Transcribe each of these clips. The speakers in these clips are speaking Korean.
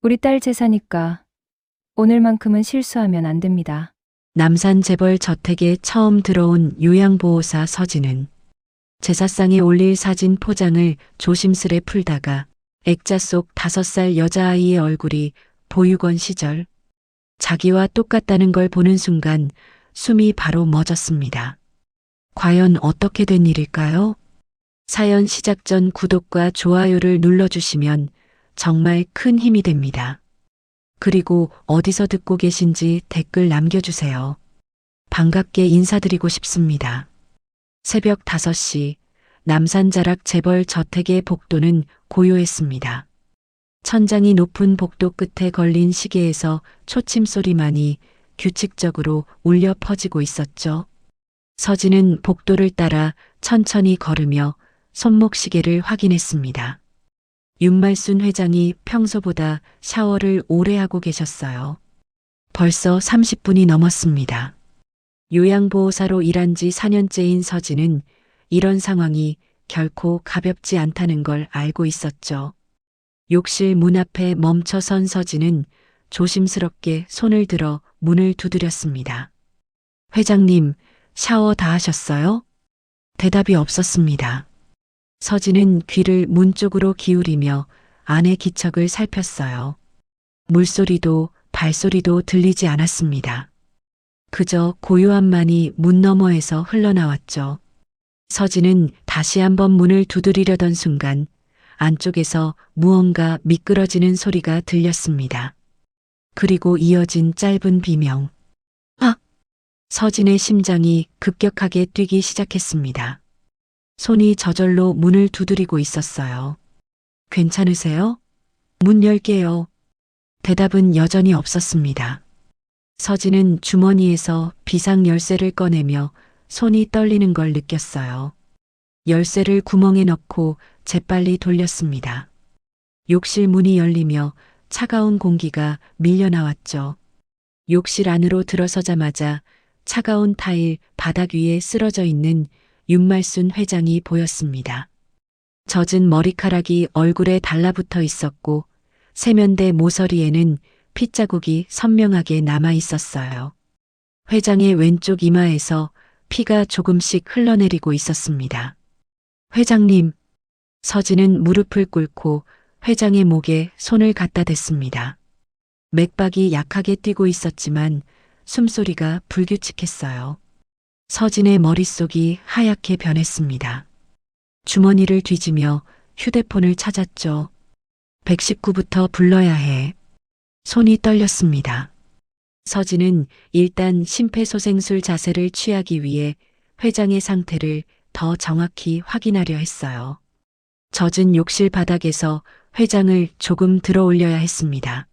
우리 딸 제사니까 오늘만큼은 실수하면 안 됩니다. 남산 재벌 저택에 처음 들어온 요양보호사 서진은 제사상에 올릴 사진 포장을 조심스레 풀다가 액자 속 5살 여자아이의 얼굴이 보육원 시절 자기와 똑같다는 걸 보는 순간 숨이 바로 멎었습니다. 과연 어떻게 된 일일까요? 사연 시작 전 구독과 좋아요를 눌러주시면 정말 큰 힘이 됩니다. 그리고 어디서 듣고 계신지 댓글 남겨주세요. 반갑게 인사드리고 싶습니다. 새벽 5시 남산자락 재벌 저택의 복도는 고요했습니다. 천장이 높은 복도 끝에 걸린 시계에서 초침 소리만이 규칙적으로 울려 퍼지고 있었죠. 서진은 복도를 따라 천천히 걸으며 손목시계를 확인했습니다. 윤말순 회장이 평소보다 샤워를 오래 하고 계셨어요. 벌써 30분이 넘었습니다. 요양보호사로 일한 지 4년째인 서진은 이런 상황이 결코 가볍지 않다는 걸 알고 있었죠. 욕실 문 앞에 멈춰선 서진은 조심스럽게 손을 들어 문을 두드렸습니다. 회장님, 샤워 다 하셨어요? 대답이 없었습니다. 서진은 귀를 문 쪽으로 기울이며 안의 기척을 살폈어요. 물소리도 발소리도 들리지 않았습니다. 그저 고요함만이 문 너머에서 흘러나왔죠. 서진은 다시 한번 문을 두드리려던 순간 안쪽에서 무언가 미끄러지는 소리가 들렸습니다. 그리고 이어진 짧은 비명. 아! 서진의 심장이 급격하게 뛰기 시작했습니다. 손이 저절로 문을 두드리고 있었어요. 괜찮으세요? 문 열게요. 대답은 여전히 없었습니다. 서진은 주머니에서 비상 열쇠를 꺼내며 손이 떨리는 걸 느꼈어요. 열쇠를 구멍에 넣고 재빨리 돌렸습니다. 욕실 문이 열리며 차가운 공기가 밀려나왔죠. 욕실 안으로 들어서자마자 차가운 타일 바닥 위에 쓰러져 있는 윤말순 회장이 보였습니다. 젖은 머리카락이 얼굴에 달라붙어 있었고 세면대 모서리에는 핏자국이 선명하게 남아 있었어요. 회장의 왼쪽 이마에서 피가 조금씩 흘러내리고 있었습니다. 회장님, 서진은 무릎을 꿇고 회장의 목에 손을 갖다 댔습니다. 맥박이 약하게 뛰고 있었지만 숨소리가 불규칙했어요. 서진의 머릿속이 하얗게 변했습니다. 주머니를 뒤지며 휴대폰을 찾았죠. 119부터 불러야 해. 손이 떨렸습니다. 서진은 일단 심폐소생술 자세를 취하기 위해 회장의 상태를 더 정확히 확인하려 했어요. 젖은 욕실 바닥에서 회장을 조금 들어 올려야 했습니다.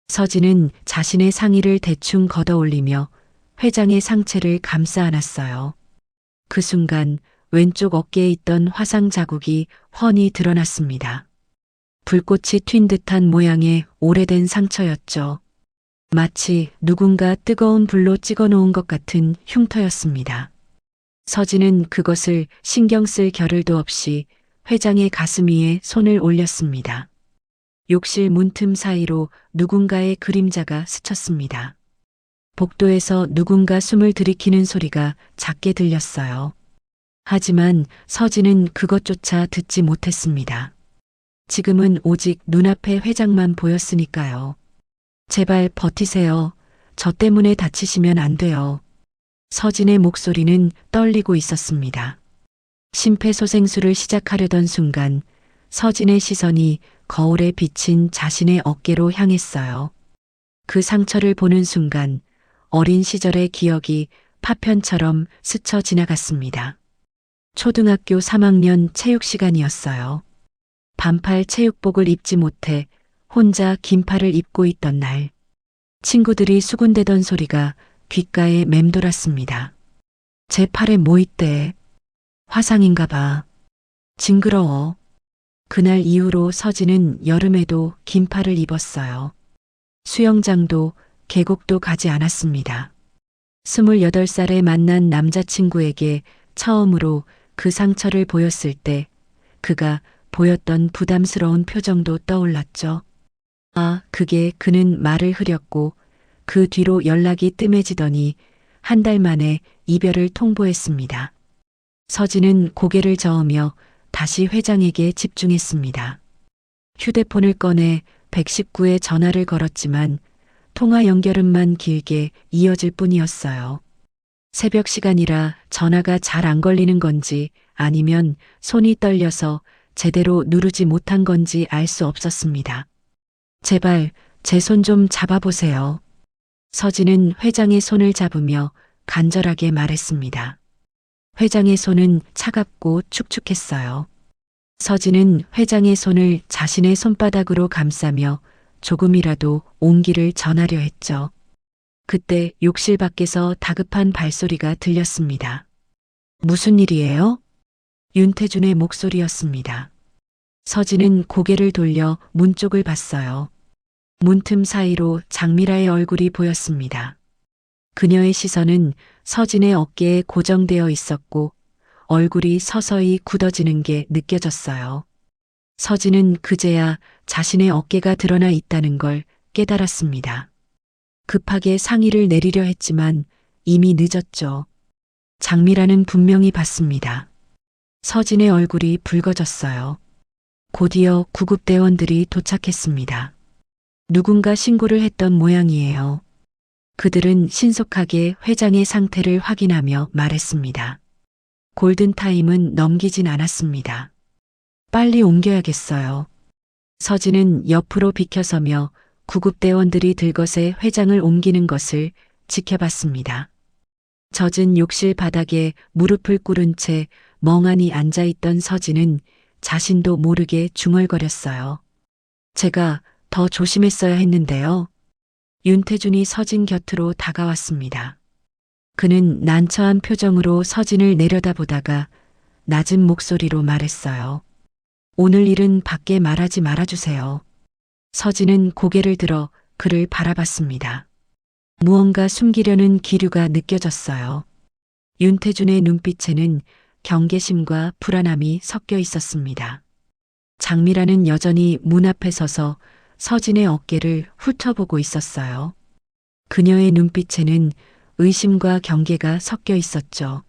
서진은 자신의 상의를 대충 걷어 올리며 회장의 상체를 감싸 안았어요. 그 순간 왼쪽 어깨에 있던 화상 자국이 훤히 드러났습니다. 불꽃이 튄 듯한 모양의 오래된 상처였죠. 마치 누군가 뜨거운 불로 찍어 놓은 것 같은 흉터였습니다. 서진은 그것을 신경 쓸 겨를도 없이 회장의 가슴 위에 손을 올렸습니다. 욕실 문틈 사이로 누군가의 그림자가 스쳤습니다. 복도에서 누군가 숨을 들이키는 소리가 작게 들렸어요. 하지만 서진은 그것조차 듣지 못했습니다. 지금은 오직 눈앞에 회장만 보였으니까요. 제발 버티세요. 저 때문에 다치시면 안 돼요. 서진의 목소리는 떨리고 있었습니다. 심폐소생술을 시작하려던 순간 서진의 시선이 거울에 비친 자신의 어깨로 향했어요. 그 상처를 보는 순간 어린 시절의 기억이 파편처럼 스쳐 지나갔습니다. 초등학교 3학년 체육 시간이었어요. 반팔 체육복을 입지 못해 혼자 긴팔을 입고 있던 날, 친구들이 수군대던 소리가 귓가에 맴돌았습니다. 제 팔에 뭐 있대? 화상인가 봐. 징그러워. 그날 이후로 서진은 여름에도 긴팔을 입었어요. 수영장도 계곡도 가지 않았습니다. 28살에 만난 남자친구에게 처음으로 그 상처를 보였을 때 그가 보였던 부담스러운 표정도 떠올랐죠. 그게 그는 말을 흐렸고 그 뒤로 연락이 뜸해지더니 한 달 만에 이별을 통보했습니다. 서진은 고개를 저으며 다시 회장에게 집중했습니다. 휴대폰을 꺼내 119에 전화를 걸었지만 통화 연결음만 길게 이어질 뿐이었어요. 새벽 시간이라 전화가 잘 안 걸리는 건지 아니면 손이 떨려서 제대로 누르지 못한 건지 알 수 없었습니다. 제발 제 손 좀 잡아보세요. 서진은 회장의 손을 잡으며 간절하게 말했습니다. 회장의 손은 차갑고 축축했어요. 서진은 회장의 손을 자신의 손바닥으로 감싸며 조금이라도 온기를 전하려 했죠. 그때 욕실 밖에서 다급한 발소리가 들렸습니다. 무슨 일이에요? 윤태준의 목소리였습니다. 서진은 고개를 돌려 문 쪽을 봤어요. 문틈 사이로 장미라의 얼굴이 보였습니다. 그녀의 시선은 서진의 어깨에 고정되어 있었고 얼굴이 서서히 굳어지는 게 느껴졌어요. 서진은 그제야 자신의 어깨가 드러나 있다는 걸 깨달았습니다. 급하게 상의를 내리려 했지만 이미 늦었죠. 장미라는 분명히 봤습니다. 서진의 얼굴이 붉어졌어요. 곧이어 구급대원들이 도착했습니다. 누군가 신고를 했던 모양이에요. 그들은 신속하게 회장의 상태를 확인하며 말했습니다. 골든타임은 넘기진 않았습니다. 빨리 옮겨야겠어요. 서진은 옆으로 비켜서며 구급대원들이 들것에 회장을 옮기는 것을 지켜봤습니다. 젖은 욕실 바닥에 무릎을 꿇은 채 멍하니 앉아있던 서진은 자신도 모르게 중얼거렸어요. 제가 더 조심했어야 했는데요. 윤태준이 서진 곁으로 다가왔습니다. 그는 난처한 표정으로 서진을 내려다보다가 낮은 목소리로 말했어요. 오늘 일은 밖에 말하지 말아주세요. 서진은 고개를 들어 그를 바라봤습니다. 무언가 숨기려는 기류가 느껴졌어요. 윤태준의 눈빛에는 경계심과 불안함이 섞여 있었습니다. 장미라는 여전히 문 앞에 서서 서진의 어깨를 훑어보고 있었어요. 그녀의 눈빛에는 의심과 경계가 섞여 있었죠.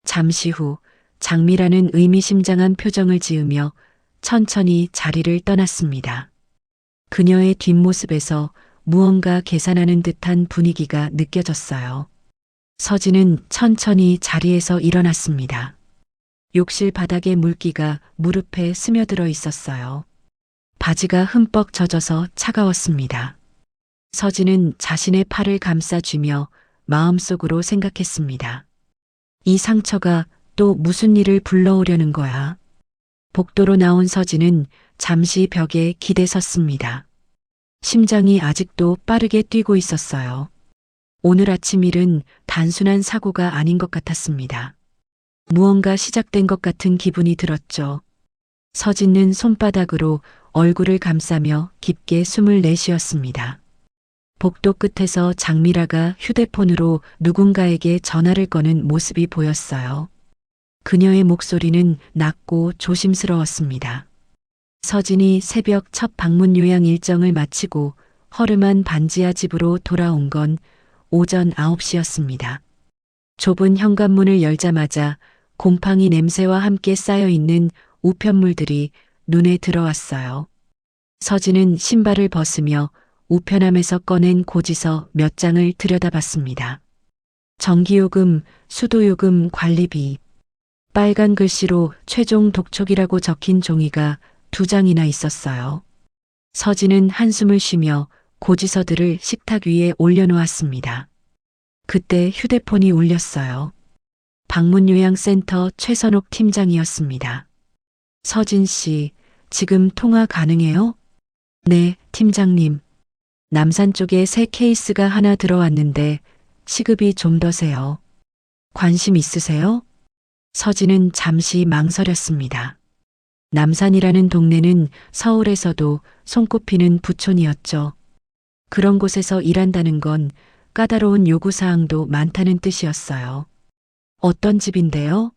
잠시 후 장미라는 의미심장한 표정을 지으며 천천히 자리를 떠났습니다. 그녀의 뒷모습에서 무언가 계산하는 듯한 분위기가 느껴졌어요. 서진은 천천히 자리에서 일어났습니다. 욕실 바닥의 물기가 무릎에 스며들어 있었어요. 바지가 흠뻑 젖어서 차가웠습니다. 서진은 자신의 팔을 감싸쥐며 마음속으로 생각했습니다. 이 상처가 또 무슨 일을 불러오려는 거야. 복도로 나온 서진은 잠시 벽에 기대 섰습니다. 심장이 아직도 빠르게 뛰고 있었어요. 오늘 아침 일은 단순한 사고가 아닌 것 같았습니다. 무언가 시작된 것 같은 기분이 들었죠. 서진은 손바닥으로 얼굴을 감싸며 깊게 숨을 내쉬었습니다. 복도 끝에서 장미라가 휴대폰으로 누군가에게 전화를 거는 모습이 보였어요. 그녀의 목소리는 낮고 조심스러웠습니다. 서진이 새벽 첫 방문 요양 일정을 마치고 허름한 반지하 집으로 돌아온 건 오전 9시였습니다. 좁은 현관문을 열자마자 곰팡이 냄새와 함께 쌓여있는 우편물들이 눈에 들어왔어요. 서진은 신발을 벗으며 우편함에서 꺼낸 고지서 몇 장을 들여다봤습니다. 전기요금, 수도요금 관리비, 빨간 글씨로 최종 독촉이라고 적힌 종이가 2장이나 있었어요. 서진은 한숨을 쉬며 고지서들을 식탁 위에 올려놓았습니다. 그때 휴대폰이 울렸어요. 방문요양센터 최선옥 팀장이었습니다. 서진 씨, 지금 통화 가능해요? 네, 팀장님. 남산 쪽에 새 케이스가 하나 들어왔는데 시급이 좀 더 세요. 관심 있으세요? 서진은 잠시 망설였습니다. 남산이라는 동네는 서울에서도 손꼽히는 부촌이었죠. 그런 곳에서 일한다는 건 까다로운 요구사항도 많다는 뜻이었어요. 어떤 집인데요?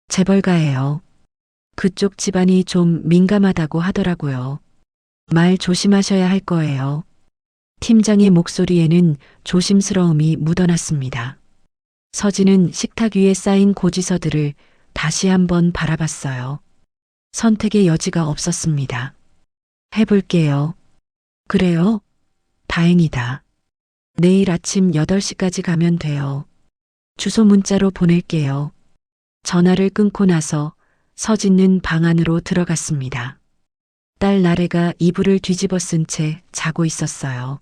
재벌가예요. 그쪽 집안이 좀 민감하다고 하더라고요. 말 조심하셔야 할 거예요. 팀장의 목소리에는 조심스러움이 묻어났습니다. 서진은 식탁 위에 쌓인 고지서들을 다시 한번 바라봤어요. 선택의 여지가 없었습니다. 해볼게요. 그래요? 다행이다. 내일 아침 8시까지 가면 돼요. 주소 문자로 보낼게요. 전화를 끊고 나서 서진은 방 안으로 들어갔습니다. 딸 나래가 이불을 뒤집어 쓴 채 자고 있었어요.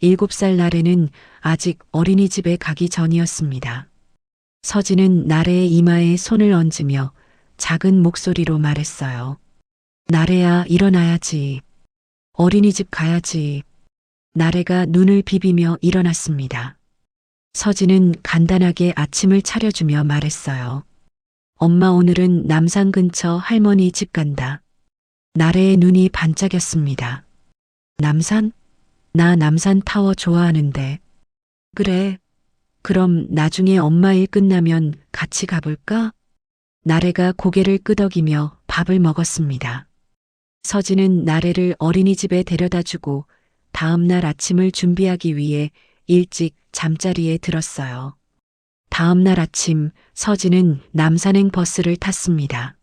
7살 나래는 아직 어린이집에 가기 전이었습니다. 서진은 나래의 이마에 손을 얹으며 작은 목소리로 말했어요. 나래야, 일어나야지. 어린이집 가야지. 나래가 눈을 비비며 일어났습니다. 서진은 간단하게 아침을 차려주며 말했어요. 엄마, 오늘은 남산 근처 할머니 집 간다. 나래의 눈이 반짝였습니다. 남산? 나 남산 타워 좋아하는데. 그래. 그럼 나중에 엄마 일 끝나면 같이 가볼까? 나래가 고개를 끄덕이며 밥을 먹었습니다. 서진은 나래를 어린이집에 데려다 주고 다음 날 아침을 준비하기 위해 일찍 잠자리에 들었어요. 다음 날 아침 서진은 남산행 버스를 탔습니다.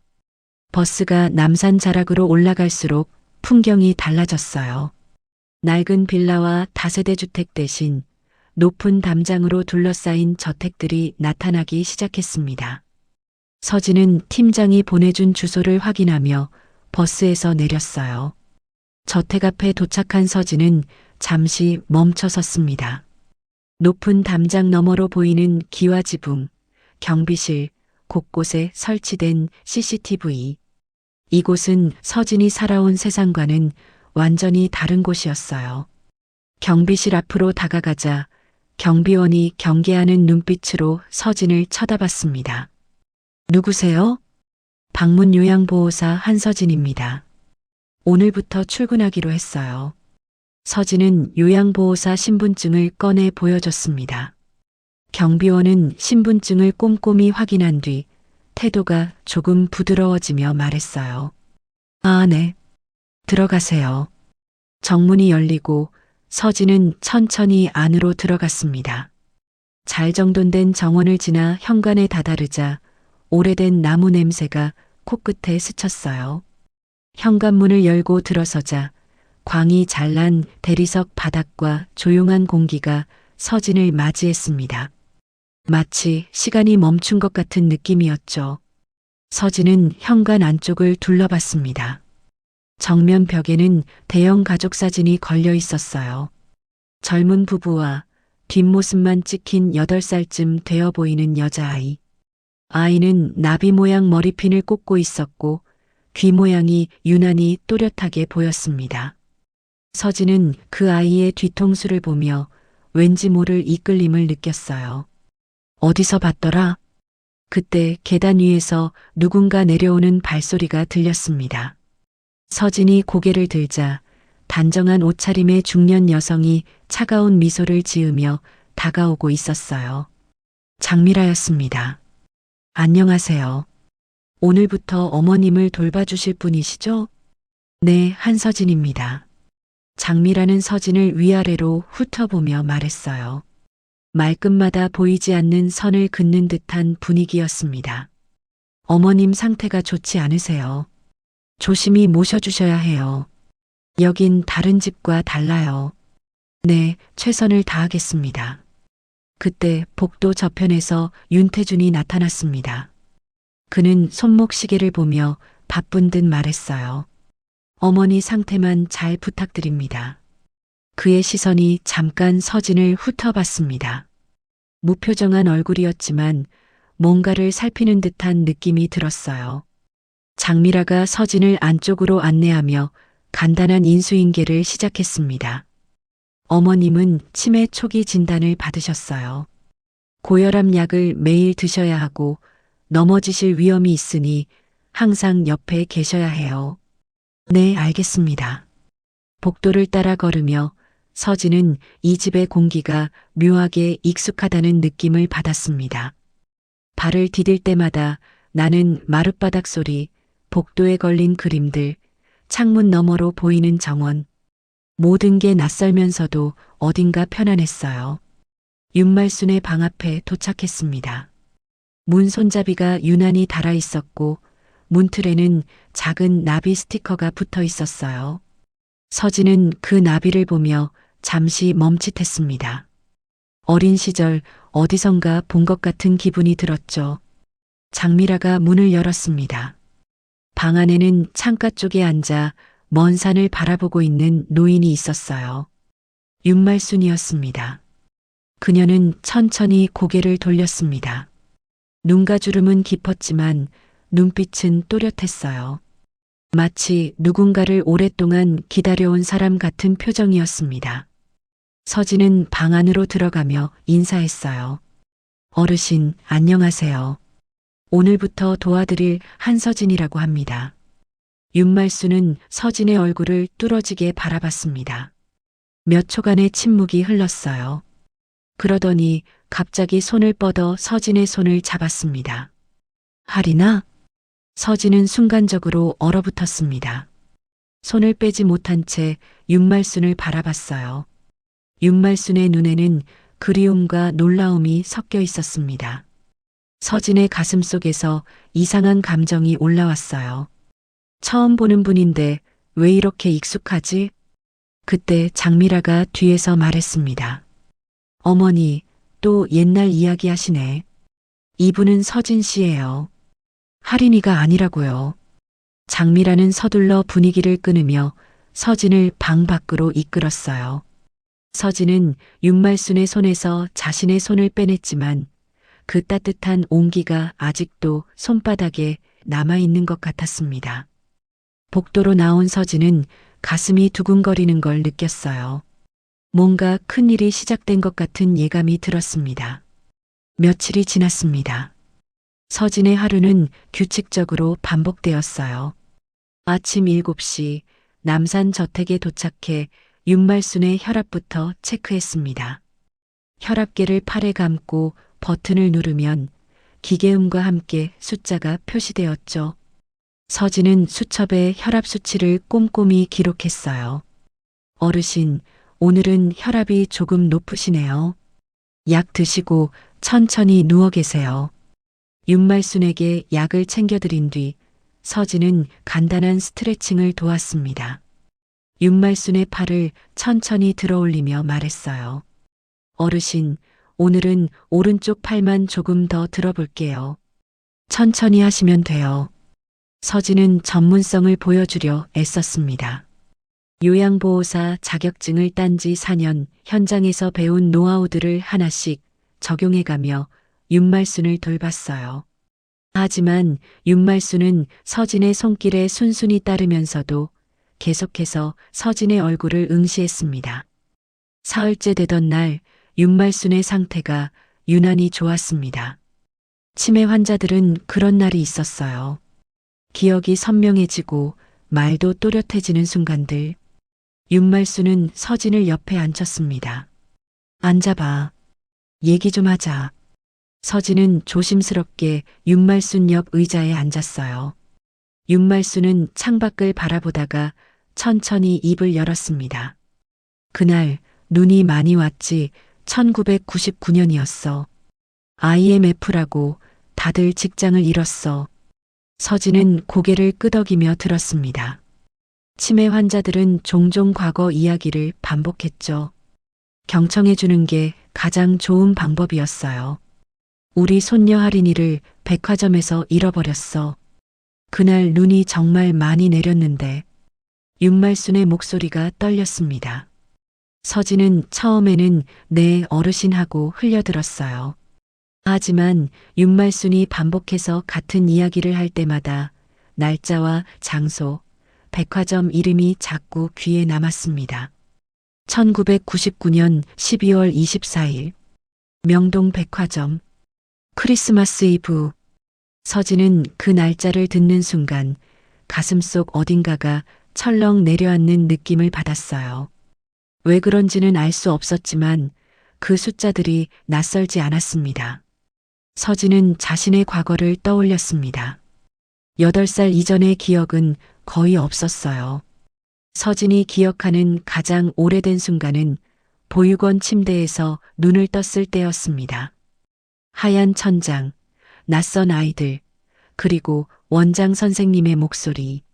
버스가 남산 자락으로 올라갈수록 풍경이 달라졌어요. 낡은 빌라와 다세대 주택 대신 높은 담장으로 둘러싸인 저택들이 나타나기 시작했습니다. 서진은 팀장이 보내준 주소를 확인하며 버스에서 내렸어요. 저택 앞에 도착한 서진은 잠시 멈춰 섰습니다. 높은 담장 너머로 보이는 기와지붕, 경비실, 곳곳에 설치된 CCTV. 이곳은 서진이 살아온 세상과는 완전히 다른 곳이었어요. 경비실 앞으로 다가가자 경비원이 경계하는 눈빛으로 서진을 쳐다봤습니다. 누구세요? 방문 요양보호사 한서진입니다. 오늘부터 출근하기로 했어요. 서진은 요양보호사 신분증을 꺼내 보여줬습니다. 경비원은 신분증을 꼼꼼히 확인한 뒤 태도가 조금 부드러워지며 말했어요. 아, 네. 들어가세요. 정문이 열리고 서진은 천천히 안으로 들어갔습니다. 잘 정돈된 정원을 지나 현관에 다다르자 오래된 나무 냄새가 코끝에 스쳤어요. 현관문을 열고 들어서자 광이 잘난 대리석 바닥과 조용한 공기가 서진을 맞이했습니다. 마치 시간이 멈춘 것 같은 느낌이었죠. 서진은 현관 안쪽을 둘러봤습니다. 정면 벽에는 대형 가족 사진이 걸려 있었어요. 젊은 부부와 뒷모습만 찍힌 8살쯤 되어 보이는 여자아이. 아이는 나비 모양 머리핀을 꽂고 있었고 귀 모양이 유난히 또렷하게 보였습니다. 서진은 그 아이의 뒤통수를 보며 왠지 모를 이끌림을 느꼈어요. 어디서 봤더라? 그때 계단 위에서 누군가 내려오는 발소리가 들렸습니다. 서진이 고개를 들자 단정한 옷차림의 중년 여성이 차가운 미소를 지으며 다가오고 있었어요. 장미라였습니다. 안녕하세요. 오늘부터 어머님을 돌봐주실 분이시죠? 네, 한서진입니다. 장미라는 서진을 위아래로 훑어보며 말했어요. 말끝마다 보이지 않는 선을 긋는 듯한 분위기였습니다. 어머님 상태가 좋지 않으세요. 조심히 모셔주셔야 해요. 여긴 다른 집과 달라요. 네, 최선을 다하겠습니다. 그때 복도 저편에서 윤태준이 나타났습니다. 그는 손목 시계를 보며 바쁜 듯 말했어요. 어머니 상태만 잘 부탁드립니다. 그의 시선이 잠깐 서진을 훑어봤습니다. 무표정한 얼굴이었지만 뭔가를 살피는 듯한 느낌이 들었어요. 장미라가 서진을 안쪽으로 안내하며 간단한 인수인계를 시작했습니다. 어머님은 치매 초기 진단을 받으셨어요. 고혈압 약을 매일 드셔야 하고 넘어지실 위험이 있으니 항상 옆에 계셔야 해요. 네, 알겠습니다. 복도를 따라 걸으며 서진은 이 집의 공기가 묘하게 익숙하다는 느낌을 받았습니다. 발을 디딜 때마다 나는 마룻바닥 소리, 복도에 걸린 그림들, 창문 너머로 보이는 정원. 모든 게 낯설면서도 어딘가 편안했어요. 윤말순의 방 앞에 도착했습니다. 문 손잡이가 유난히 달아 있었고 문틀에는 작은 나비 스티커가 붙어 있었어요. 서진은 그 나비를 보며 잠시 멈칫했습니다. 어린 시절 어디선가 본 것 같은 기분이 들었죠. 장미라가 문을 열었습니다. 방 안에는 창가 쪽에 앉아 먼 산을 바라보고 있는 노인이 있었어요. 윤말순이었습니다. 그녀는 천천히 고개를 돌렸습니다. 눈가주름은 깊었지만 눈빛은 또렷했어요. 마치 누군가를 오랫동안 기다려온 사람 같은 표정이었습니다. 서진은 방 안으로 들어가며 인사했어요. 어르신, 안녕하세요. 오늘부터 도와드릴 한서진이라고 합니다. 윤말순은 서진의 얼굴을 뚫어지게 바라봤습니다. 몇 초간의 침묵이 흘렀어요. 그러더니 갑자기 손을 뻗어 서진의 손을 잡았습니다. 하리나? 서진은 순간적으로 얼어붙었습니다. 손을 빼지 못한 채 윤말순을 바라봤어요. 윤말순의 눈에는 그리움과 놀라움이 섞여 있었습니다. 서진의 가슴 속에서 이상한 감정이 올라왔어요. 처음 보는 분인데 왜 이렇게 익숙하지? 그때 장미라가 뒤에서 말했습니다. 어머니, 또 옛날 이야기 하시네. 이분은 서진 씨예요. 할인이가 아니라고요. 장미라는 서둘러 분위기를 끊으며 서진을 방 밖으로 이끌었어요. 서진은 윤말순의 손에서 자신의 손을 빼냈지만 그 따뜻한 온기가 아직도 손바닥에 남아있는 것 같았습니다. 복도로 나온 서진은 가슴이 두근거리는 걸 느꼈어요. 뭔가 큰일이 시작된 것 같은 예감이 들었습니다. 며칠이 지났습니다. 서진의 하루는 규칙적으로 반복되었어요. 아침 7시 남산 저택에 도착해 윤말순의 혈압부터 체크했습니다. 혈압계를 팔에 감고 버튼을 누르면 기계음과 함께 숫자가 표시되었죠. 서진은 수첩에 혈압 수치를 꼼꼼히 기록했어요. 어르신, 오늘은 혈압이 조금 높으시네요. 약 드시고 천천히 누워 계세요. 윤말순에게 약을 챙겨드린 뒤 서진은 간단한 스트레칭을 도왔습니다. 윤말순의 팔을 천천히 들어올리며 말했어요. 어르신, 오늘은 오른쪽 팔만 조금 더 들어볼게요. 천천히 하시면 돼요. 서진은 전문성을 보여주려 애썼습니다. 요양보호사 자격증을 딴 지 4년, 현장에서 배운 노하우들을 하나씩 적용해가며 윤말순을 돌봤어요. 하지만 윤말순은 서진의 손길에 순순히 따르면서도 계속해서 서진의 얼굴을 응시했습니다. 사흘째 되던 날 윤말순의 상태가 유난히 좋았습니다. 치매 환자들은 그런 날이 있었어요. 기억이 선명해지고 말도 또렷해지는 순간들. 윤말순은 서진을 옆에 앉혔습니다. 앉아봐. 얘기 좀 하자. 서진은 조심스럽게 윤말순 옆 의자에 앉았어요. 윤말순은 창밖을 바라보다가 천천히 입을 열었습니다. 그날 눈이 많이 왔지. 1999년이었어. IMF라고 다들 직장을 잃었어. 서진은 고개를 끄덕이며 들었습니다. 치매 환자들은 종종 과거 이야기를 반복했죠. 경청해 주는 게 가장 좋은 방법이었어요. 우리 손녀 할인이를 백화점에서 잃어버렸어. 그날 눈이 정말 많이 내렸는데 윤말순의 목소리가 떨렸습니다. 서진은 처음에는 네 어르신하고 흘려들었어요. 하지만 윤말순이 반복해서 같은 이야기를 할 때마다 날짜와 장소, 백화점 이름이 자꾸 귀에 남았습니다. 1999년 12월 24일 명동 백화점 크리스마스 이브. 서진은 그 날짜를 듣는 순간 가슴속 어딘가가 철렁 내려앉는 느낌을 받았어요. 왜 그런지는 알 수 없었지만 그 숫자들이 낯설지 않았습니다. 서진은 자신의 과거를 떠올렸습니다. 8살 이전의 기억은 거의 없었어요. 서진이 기억하는 가장 오래된 순간은 보육원 침대에서 눈을 떴을 때였습니다. 하얀 천장, 낯선 아이들, 그리고 원장 선생님의 목소리.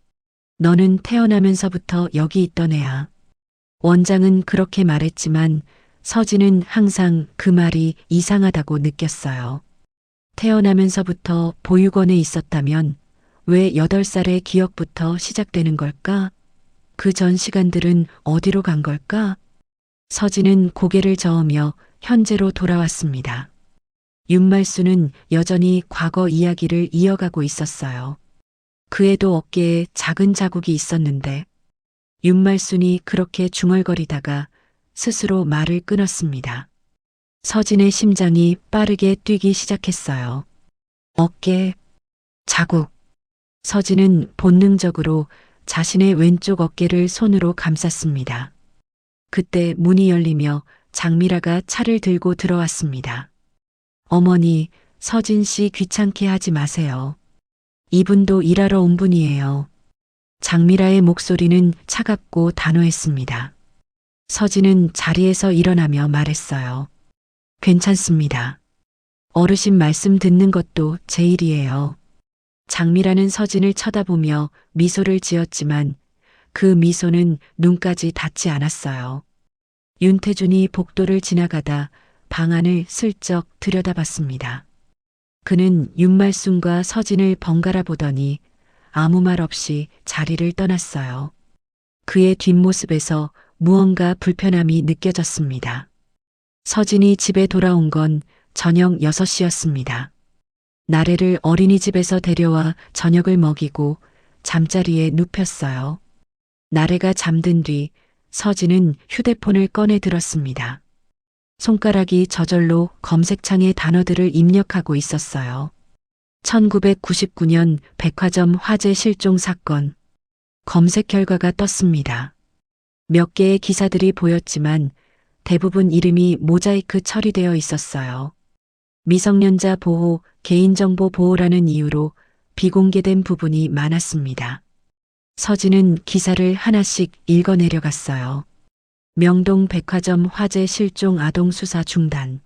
너는 태어나면서부터 여기 있던 애야. 원장은 그렇게 말했지만 서진은 항상 그 말이 이상하다고 느꼈어요. 태어나면서부터 보육원에 있었다면 왜 8살의 기억부터 시작되는 걸까? 그 전 시간들은 어디로 간 걸까? 서진은 고개를 저으며 현재로 돌아왔습니다. 윤말수는 여전히 과거 이야기를 이어가고 있었어요. 그에도 어깨에 작은 자국이 있었는데 윤말순이 그렇게 중얼거리다가 스스로 말을 끊었습니다. 서진의 심장이 빠르게 뛰기 시작했어요. 어깨, 자국. 서진은 본능적으로 자신의 왼쪽 어깨를 손으로 감쌌습니다. 그때 문이 열리며 장미라가 차를 들고 들어왔습니다. 어머니, 서진 씨 귀찮게 하지 마세요. 이분도 일하러 온 분이에요. 장미라의 목소리는 차갑고 단호했습니다. 서진은 자리에서 일어나며 말했어요. 괜찮습니다. 어르신 말씀 듣는 것도 제 일이에요. 장미라는 서진을 쳐다보며 미소를 지었지만 그 미소는 눈까지 닿지 않았어요. 윤태준이 복도를 지나가다 방 안을 슬쩍 들여다봤습니다. 그는 윤말순과 서진을 번갈아 보더니 아무 말 없이 자리를 떠났어요. 그의 뒷모습에서 무언가 불편함이 느껴졌습니다. 서진이 집에 돌아온 건 저녁 6시였습니다. 나래를 어린이집에서 데려와 저녁을 먹이고 잠자리에 눕혔어요. 나래가 잠든 뒤 서진은 휴대폰을 꺼내 들었습니다. 손가락이 저절로 검색창에 단어들을 입력하고 있었어요. 1999년 백화점 화재 실종 사건. 검색 결과가 떴습니다. 몇 개의 기사들이 보였지만 대부분 이름이 모자이크 처리되어 있었어요. 미성년자 보호, 개인정보 보호라는 이유로 비공개된 부분이 많았습니다. 서진은 기사를 하나씩 읽어내려갔어요. 명동 백화점 화재 실종 아동 수사 중단.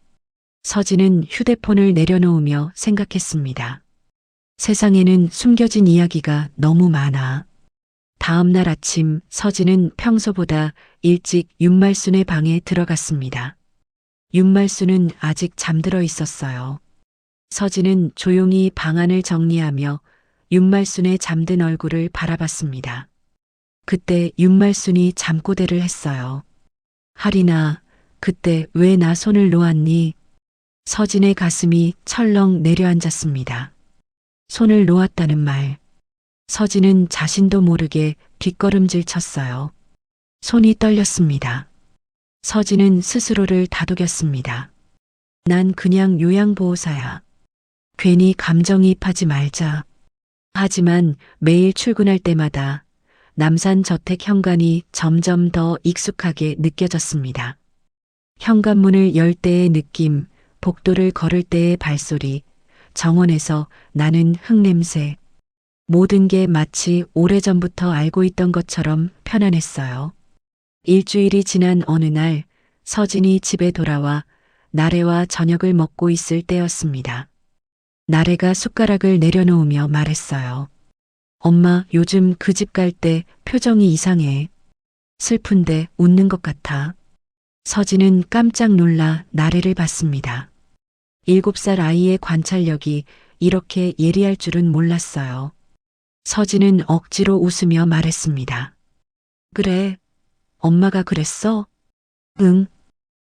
서진은 휴대폰을 내려놓으며 생각했습니다. 세상에는 숨겨진 이야기가 너무 많아. 다음 날 아침 서진은 평소보다 일찍 윤말순의 방에 들어갔습니다. 윤말순은 아직 잠들어 있었어요. 서진은 조용히 방 안을 정리하며 윤말순의 잠든 얼굴을 바라봤습니다. 그때 윤말순이 잠꼬대를 했어요. 하리나, 그때 왜 나 손을 놓았니? 서진의 가슴이 철렁 내려앉았습니다. 손을 놓았다는 말. 서진은 자신도 모르게 뒷걸음질 쳤어요. 손이 떨렸습니다. 서진은 스스로를 다독였습니다. 난 그냥 요양보호사야. 괜히 감정이입하지 말자. 하지만 매일 출근할 때마다 남산 저택 현관이 점점 더 익숙하게 느껴졌습니다. 현관문을 열 때의 느낌, 복도를 걸을 때의 발소리, 정원에서 나는 흙냄새. 모든 게 마치 오래전부터 알고 있던 것처럼 편안했어요. 일주일이 지난 어느 날 서진이 집에 돌아와 나래와 저녁을 먹고 있을 때였습니다. 나래가 숟가락을 내려놓으며 말했어요. 엄마, 요즘 그 집 갈 때 표정이 이상해. 슬픈데 웃는 것 같아. 서진은 깜짝 놀라 나래를 봤습니다. 7살 아이의 관찰력이 이렇게 예리할 줄은 몰랐어요. 서진은 억지로 웃으며 말했습니다. 그래, 엄마가 그랬어? 응.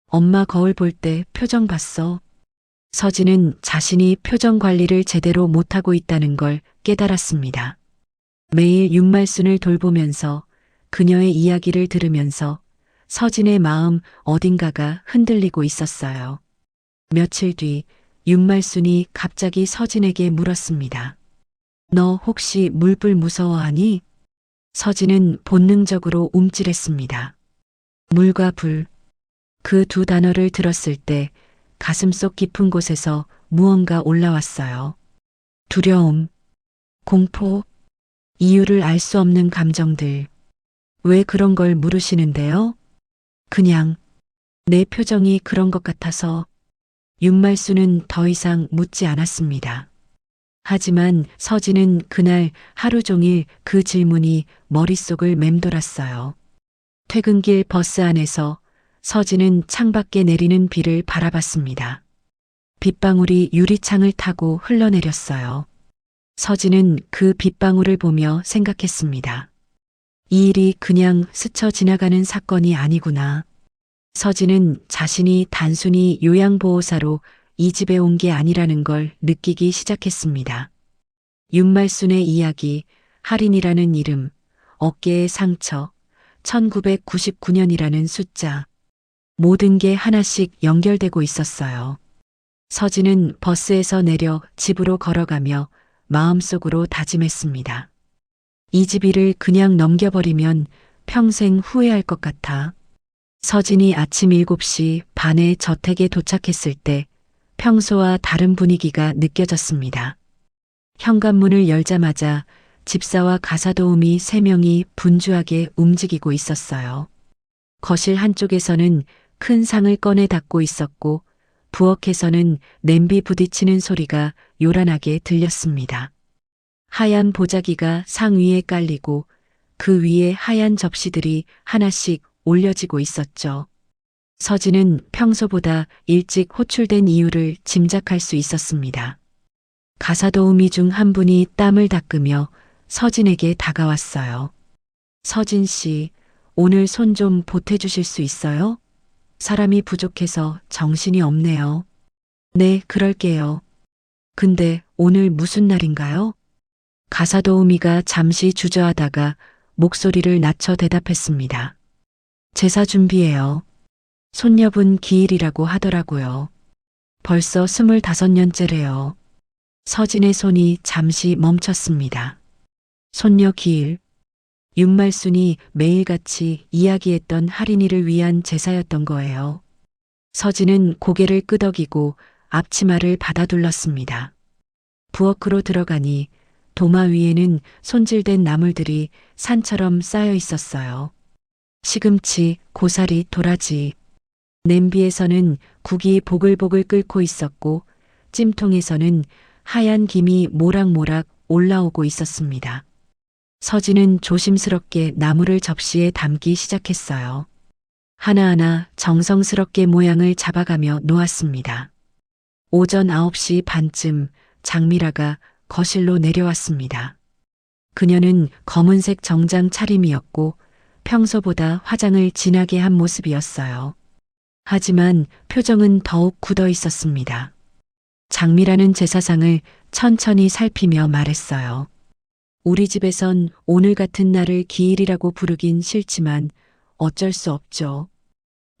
엄마 거울 볼 때 표정 봤어. 서진은 자신이 표정 관리를 제대로 못하고 있다는 걸 깨달았습니다. 매일 윤말순을 돌보면서 그녀의 이야기를 들으면서 서진의 마음 어딘가가 흔들리고 있었어요. 며칠 뒤 윤말순이 갑자기 서진에게 물었습니다. 너 혹시 물불 무서워하니? 서진은 본능적으로 움찔했습니다. 물과 불. 그 두 단어를 들었을 때 가슴속 깊은 곳에서 무언가 올라왔어요. 두려움, 공포. 이유를 알 수 없는 감정들. 왜 그런 걸 물으시는데요? 그냥 내 표정이 그런 것 같아서. 윤말수는 더 이상 묻지 않았습니다. 하지만 서진은 그날 하루 종일 그 질문이 머릿속을 맴돌았어요. 퇴근길 버스 안에서 서진은 창밖에 내리는 비를 바라봤습니다. 빗방울이 유리창을 타고 흘러내렸어요. 서진은 그 빗방울을 보며 생각했습니다. 이 일이 그냥 스쳐 지나가는 사건이 아니구나. 서진은 자신이 단순히 요양보호사로 이 집에 온 게 아니라는 걸 느끼기 시작했습니다. 윤말순의 이야기, 할인이라는 이름, 어깨의 상처, 1999년이라는 숫자. 모든 게 하나씩 연결되고 있었어요. 서진은 버스에서 내려 집으로 걸어가며 마음속으로 다짐했습니다. 이 집 일을 그냥 넘겨버리면 평생 후회할 것 같아. 서진이 아침 7시 반에 저택에 도착했을 때 평소와 다른 분위기가 느껴졌습니다. 현관문을 열자마자 집사와 가사도우미 3명이 분주하게 움직이고 있었어요. 거실 한쪽에서는 큰 상을 꺼내 닫고 있었고 부엌에서는 냄비 부딪히는 소리가 요란하게 들렸습니다. 하얀 보자기가 상 위에 깔리고 그 위에 하얀 접시들이 하나씩 올려지고 있었죠. 서진은 평소보다 일찍 호출된 이유를 짐작할 수 있었습니다. 가사도우미 중 한 분이 땀을 닦으며 서진에게 다가왔어요. 서진 씨, 오늘 손 좀 보태주실 수 있어요? 사람이 부족해서 정신이 없네요. 네, 그럴게요. 근데 오늘 무슨 날인가요? 가사도우미가 잠시 주저하다가 목소리를 낮춰 대답했습니다. 제사 준비해요. 손녀분 기일이라고 하더라고요. 벌써 25년째래요. 서진의 손이 잠시 멈췄습니다. 손녀 기일. 윤말순이 매일같이 이야기했던 할인이를 위한 제사였던 거예요. 서진은 고개를 끄덕이고 앞치마를 받아둘렀습니다. 부엌으로 들어가니 도마 위에는 손질된 나물들이 산처럼 쌓여 있었어요. 시금치, 고사리, 도라지. 냄비에서는 국이 보글보글 끓고 있었고 찜통에서는 하얀 김이 모락모락 올라오고 있었습니다. 서진은 조심스럽게 나물을 접시에 담기 시작했어요. 하나하나 정성스럽게 모양을 잡아가며 놓았습니다. 오전 9시 반쯤 장미라가 거실로 내려왔습니다. 그녀는 검은색 정장 차림이었고 평소보다 화장을 진하게 한 모습이었어요. 하지만 표정은 더욱 굳어 있었습니다. 장미라는 제사상을 천천히 살피며 말했어요. 우리 집에선 오늘 같은 날을 기일이라고 부르긴 싫지만 어쩔 수 없죠.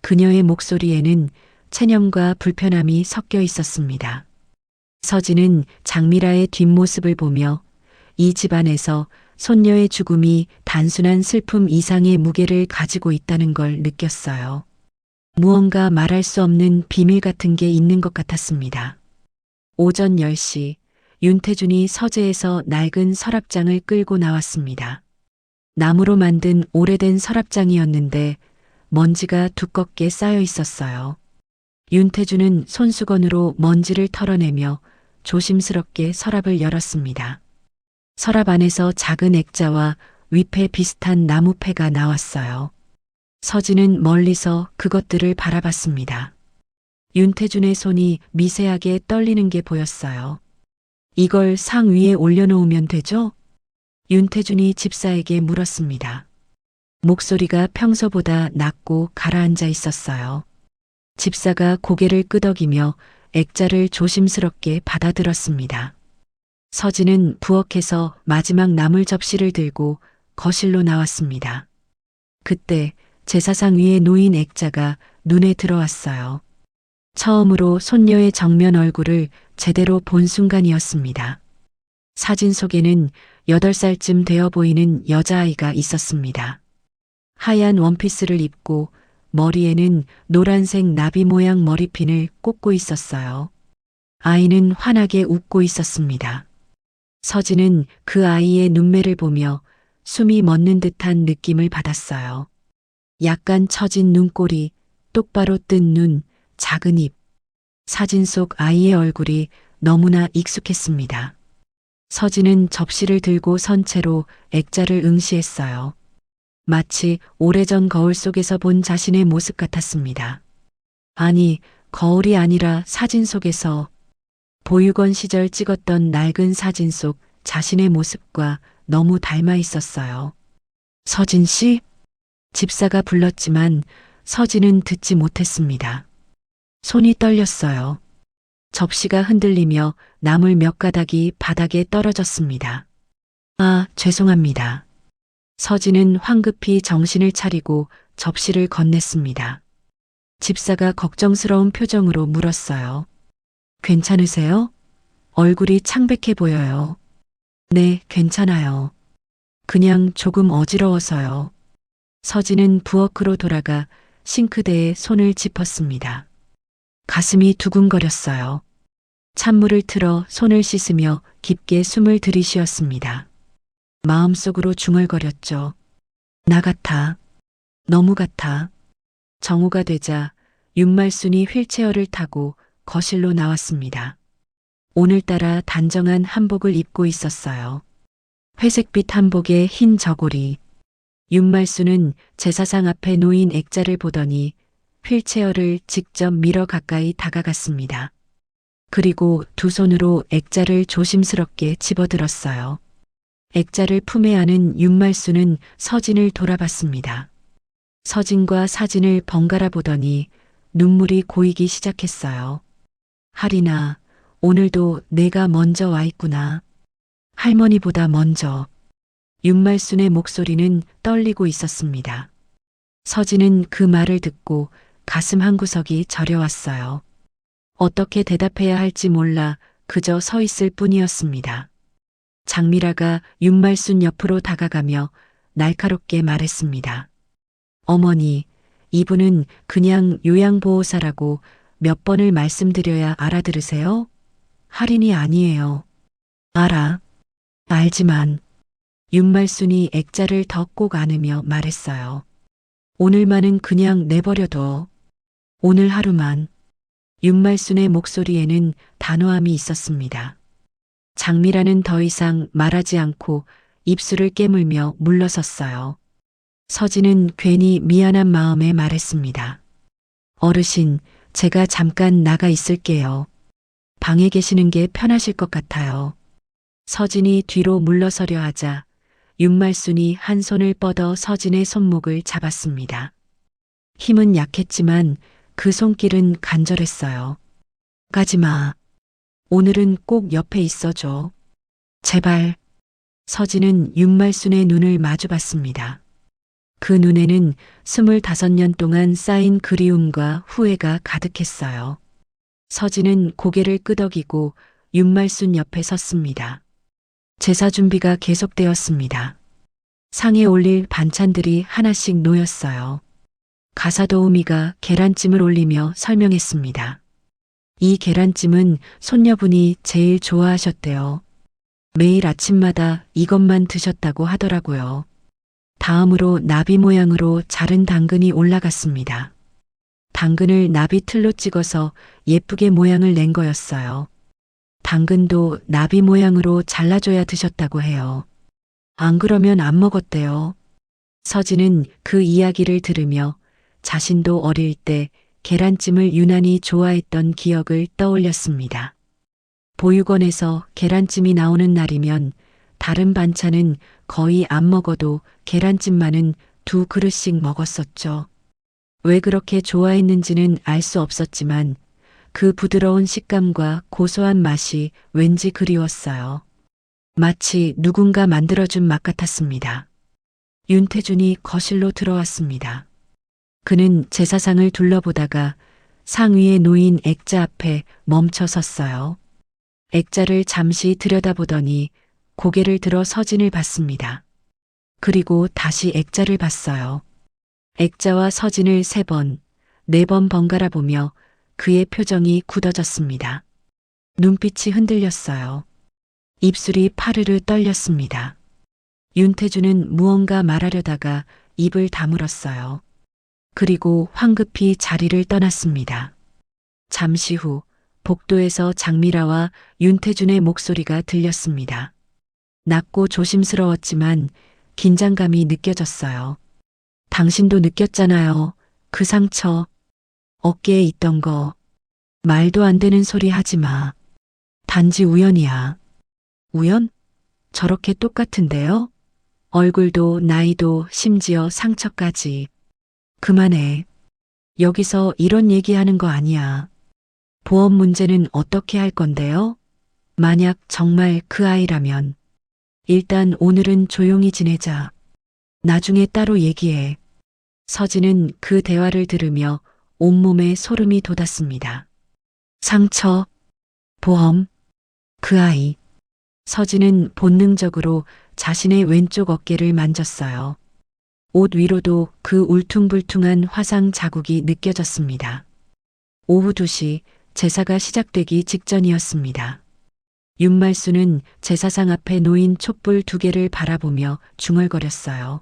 그녀의 목소리에는 체념과 불편함이 섞여 있었습니다. 서진은 장미라의 뒷모습을 보며 이 집안에서 손녀의 죽음이 단순한 슬픔 이상의 무게를 가지고 있다는 걸 느꼈어요. 무언가 말할 수 없는 비밀 같은 게 있는 것 같았습니다. 오전 10시 윤태준이 서재에서 낡은 서랍장을 끌고 나왔습니다. 나무로 만든 오래된 서랍장이었는데 먼지가 두껍게 쌓여 있었어요. 윤태준은 손수건으로 먼지를 털어내며 조심스럽게 서랍을 열었습니다. 서랍 안에서 작은 액자와 위패 비슷한 나무패가 나왔어요. 서진은 멀리서 그것들을 바라봤습니다. 윤태준의 손이 미세하게 떨리는 게 보였어요. 이걸 상 위에 올려놓으면 되죠? 윤태준이 집사에게 물었습니다. 목소리가 평소보다 낮고 가라앉아 있었어요. 집사가 고개를 끄덕이며 액자를 조심스럽게 받아들었습니다. 서진은 부엌에서 마지막 나물 접시를 들고 거실로 나왔습니다. 그때 제사상 위에 놓인 액자가 눈에 들어왔어요. 처음으로 손녀의 정면 얼굴을 제대로 본 순간이었습니다. 사진 속에는 8살쯤 되어 보이는 여자아이가 있었습니다. 하얀 원피스를 입고 머리에는 노란색 나비 모양 머리핀을 꽂고 있었어요. 아이는 환하게 웃고 있었습니다. 서진은 그 아이의 눈매를 보며 숨이 멎는 듯한 느낌을 받았어요. 약간 처진 눈꼬리, 똑바로 뜬 눈, 작은 입. 사진 속 아이의 얼굴이 너무나 익숙했습니다. 서진은 접시를 들고 선 채로 액자를 응시했어요. 마치 오래전 거울 속에서 본 자신의 모습 같았습니다. 아니, 거울이 아니라 사진 속에서 보육원 시절 찍었던 낡은 사진 속 자신의 모습과 너무 닮아 있었어요. 서진 씨? 집사가 불렀지만 서진은 듣지 못했습니다. 손이 떨렸어요. 접시가 흔들리며 나물 몇 가닥이 바닥에 떨어졌습니다. 아, 죄송합니다. 서진은 황급히 정신을 차리고 접시를 건넸습니다. 집사가 걱정스러운 표정으로 물었어요. 괜찮으세요? 얼굴이 창백해 보여요. 네, 괜찮아요. 그냥 조금 어지러워서요. 서진은 부엌으로 돌아가 싱크대에 손을 짚었습니다. 가슴이 두근거렸어요. 찬물을 틀어 손을 씻으며 깊게 숨을 들이쉬었습니다. 마음속으로 중얼거렸죠. 나 같아. 너무 같아. 정오가 되자 윤말순이 휠체어를 타고 거실로 나왔습니다. 오늘따라 단정한 한복을 입고 있었어요. 회색빛 한복에 흰 저고리. 윤말순은 제사상 앞에 놓인 액자를 보더니 휠체어를 직접 밀어 가까이 다가갔습니다. 그리고 두 손으로 액자를 조심스럽게 집어들었어요. 액자를 품에 안은 윤말순은 서진을 돌아봤습니다. 서진과 사진을 번갈아 보더니 눈물이 고이기 시작했어요. 하리나, 오늘도 내가 먼저 와 있구나. 할머니보다 먼저. 윤말순의 목소리는 떨리고 있었습니다. 서진은 그 말을 듣고 가슴 한구석이 저려왔어요. 어떻게 대답해야 할지 몰라 그저 서 있을 뿐이었습니다. 장미라가 윤말순 옆으로 다가가며 날카롭게 말했습니다. 어머니, 이분은 그냥 요양보호사라고 몇 번을 말씀드려야 알아들으세요? 할인이 아니에요. 알지만. 윤말순이 액자를 더 꼭 안으며 말했어요. 오늘만은 그냥 내버려둬. 오늘 하루만. 윤말순의 목소리에는 단호함이 있었습니다. 장미라는 더 이상 말하지 않고 입술을 깨물며 물러섰어요. 서진은 괜히 미안한 마음에 말했습니다. 어르신, 제가 잠깐 나가 있을게요. 방에 계시는 게 편하실 것 같아요. 서진이 뒤로 물러서려 하자 윤말순이 한 손을 뻗어 서진의 손목을 잡았습니다. 힘은 약했지만 그 손길은 간절했어요. 가지마. 오늘은 꼭 옆에 있어줘. 제발. 서진은 윤말순의 눈을 마주봤습니다. 그 눈에는 25년 동안 쌓인 그리움과 후회가 가득했어요. 서진은 고개를 끄덕이고 윤말순 옆에 섰습니다. 제사 준비가 계속되었습니다. 상에 올릴 반찬들이 하나씩 놓였어요. 가사도우미가 계란찜을 올리며 설명했습니다. 이 계란찜은 손녀분이 제일 좋아하셨대요. 매일 아침마다 이것만 드셨다고 하더라고요. 다음으로 나비 모양으로 자른 당근이 올라갔습니다. 당근을 나비 틀로 찍어서 예쁘게 모양을 낸 거였어요. 당근도 나비 모양으로 잘라줘야 드셨다고 해요. 안 그러면 안 먹었대요. 서진은 그 이야기를 들으며 자신도 어릴 때 계란찜을 유난히 좋아했던 기억을 떠올렸습니다. 보육원에서 계란찜이 나오는 날이면 다른 반찬은 거의 안 먹어도 계란찜만은 2그릇씩 먹었었죠. 왜 그렇게 좋아했는지는 알 수 없었지만 그 부드러운 식감과 고소한 맛이 왠지 그리웠어요. 마치 누군가 만들어준 맛 같았습니다. 윤태준이 거실로 들어왔습니다. 그는 제사상을 둘러보다가 상 위에 놓인 액자 앞에 멈춰 섰어요. 액자를 잠시 들여다보더니 고개를 들어 서진을 봤습니다. 그리고 다시 액자를 봤어요. 액자와 서진을 3번, 4번 번갈아 보며 그의 표정이 굳어졌습니다. 눈빛이 흔들렸어요. 입술이 파르르 떨렸습니다. 윤태주는 무언가 말하려다가 입을 다물었어요. 그리고 황급히 자리를 떠났습니다. 잠시 후 복도에서 장미라와 윤태준의 목소리가 들렸습니다. 낮고 조심스러웠지만 긴장감이 느껴졌어요. 당신도 느꼈잖아요. 그 상처, 어깨에 있던 거. 말도 안 되는 소리 하지 마. 단지 우연이야. 우연? 저렇게 똑같은데요? 얼굴도 나이도 심지어 상처까지. 그만해. 여기서 이런 얘기하는 거 아니야. 보험 문제는 어떻게 할 건데요? 만약 정말 그 아이라면. 일단 오늘은 조용히 지내자. 나중에 따로 얘기해. 서진은 그 대화를 들으며 온몸에 소름이 돋았습니다. 상처, 보험, 그 아이. 서진은 본능적으로 자신의 왼쪽 어깨를 만졌어요. 옷 위로도 그 울퉁불퉁한 화상 자국이 느껴졌습니다. 오후 2시 제사가 시작되기 직전이었습니다. 윤말수는 제사상 앞에 놓인 촛불 2개를 바라보며 중얼거렸어요.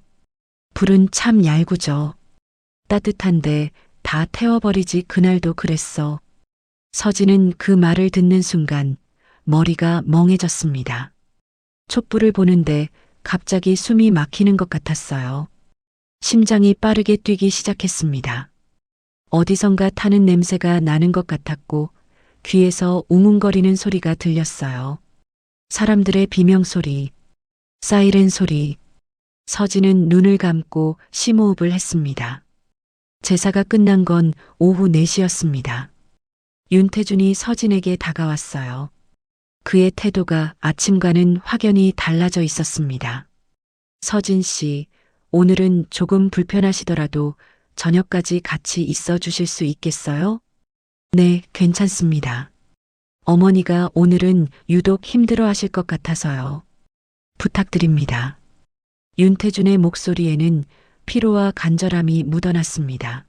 불은 참 얄궂어. 따뜻한데 다 태워버리지 그날도 그랬어. 서진은 그 말을 듣는 순간 머리가 멍해졌습니다. 촛불을 보는데 갑자기 숨이 막히는 것 같았어요. 심장이 빠르게 뛰기 시작했습니다. 어디선가 타는 냄새가 나는 것 같았고 귀에서 웅웅거리는 소리가 들렸어요. 사람들의 비명소리, 사이렌 소리. 서진은 눈을 감고 심호흡을 했습니다. 제사가 끝난 건 오후 4시였습니다. 윤태준이 서진에게 다가왔어요. 그의 태도가 아침과는 확연히 달라져 있었습니다. 서진 씨, 오늘은 조금 불편하시더라도 저녁까지 같이 있어 주실 수 있겠어요? 네, 괜찮습니다. 어머니가 오늘은 유독 힘들어 하실 것 같아서요. 부탁드립니다. 윤태준의 목소리에는 피로와 간절함이 묻어났습니다.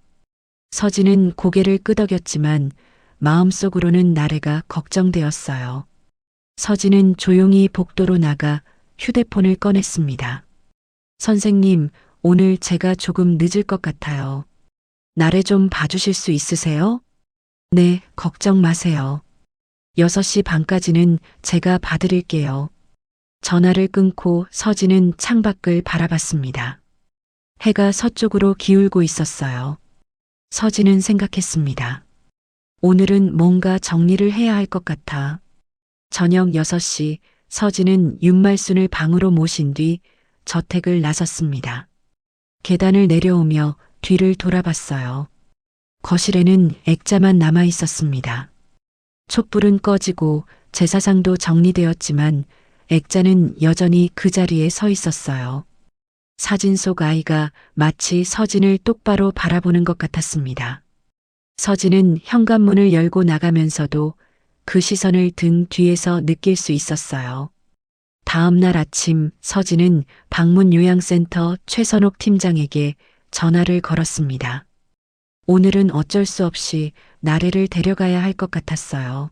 서진은 고개를 끄덕였지만 마음속으로는 나래가 걱정되었어요. 서진은 조용히 복도로 나가 휴대폰을 꺼냈습니다. 선생님, 오늘 제가 조금 늦을 것 같아요. 나래 좀 봐주실 수 있으세요? 네, 걱정 마세요. 6시 반까지는 제가 봐드릴게요. 전화를 끊고 서진은 창밖을 바라봤습니다. 해가 서쪽으로 기울고 있었어요. 서진은 생각했습니다. 오늘은 뭔가 정리를 해야 할 것 같아. 저녁 6시 서진은 윤말순을 방으로 모신 뒤 저택을 나섰습니다. 계단을 내려오며 뒤를 돌아봤어요. 거실에는 액자만 남아 있었습니다. 촛불은 꺼지고 제사상도 정리되었지만 액자는 여전히 그 자리에 서 있었어요. 사진 속 아이가 마치 서진을 똑바로 바라보는 것 같았습니다. 서진은 현관문을 열고 나가면서도 그 시선을 등 뒤에서 느낄 수 있었어요. 다음 날 아침 서진은 방문요양센터 최선옥 팀장에게 전화를 걸었습니다. 오늘은 어쩔 수 없이 나래를 데려가야 할 것 같았어요.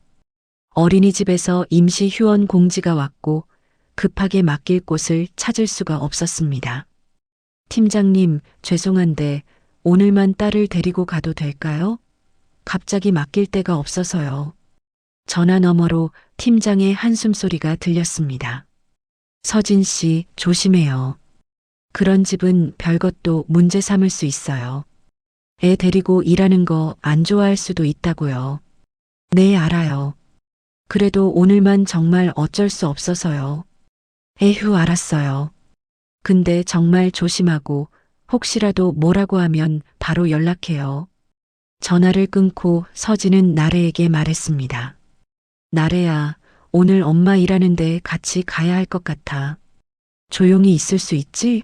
어린이집에서 임시 휴원 공지가 왔고 급하게 맡길 곳을 찾을 수가 없었습니다. 팀장님, 죄송한데 오늘만 딸을 데리고 가도 될까요? 갑자기 맡길 데가 없어서요. 전화 너머로 팀장의 한숨소리가 들렸습니다. 서진 씨, 조심해요. 그런 집은 별것도 문제 삼을 수 있어요. 애 데리고 일하는 거 안 좋아할 수도 있다고요. 네, 알아요. 그래도 오늘만 정말 어쩔 수 없어서요. 에휴, 알았어요. 근데 정말 조심하고 혹시라도 뭐라고 하면 바로 연락해요. 전화를 끊고 서진은 나래에게 말했습니다. 나래야, 오늘 엄마 일하는데 같이 가야 할 것 같아. 조용히 있을 수 있지?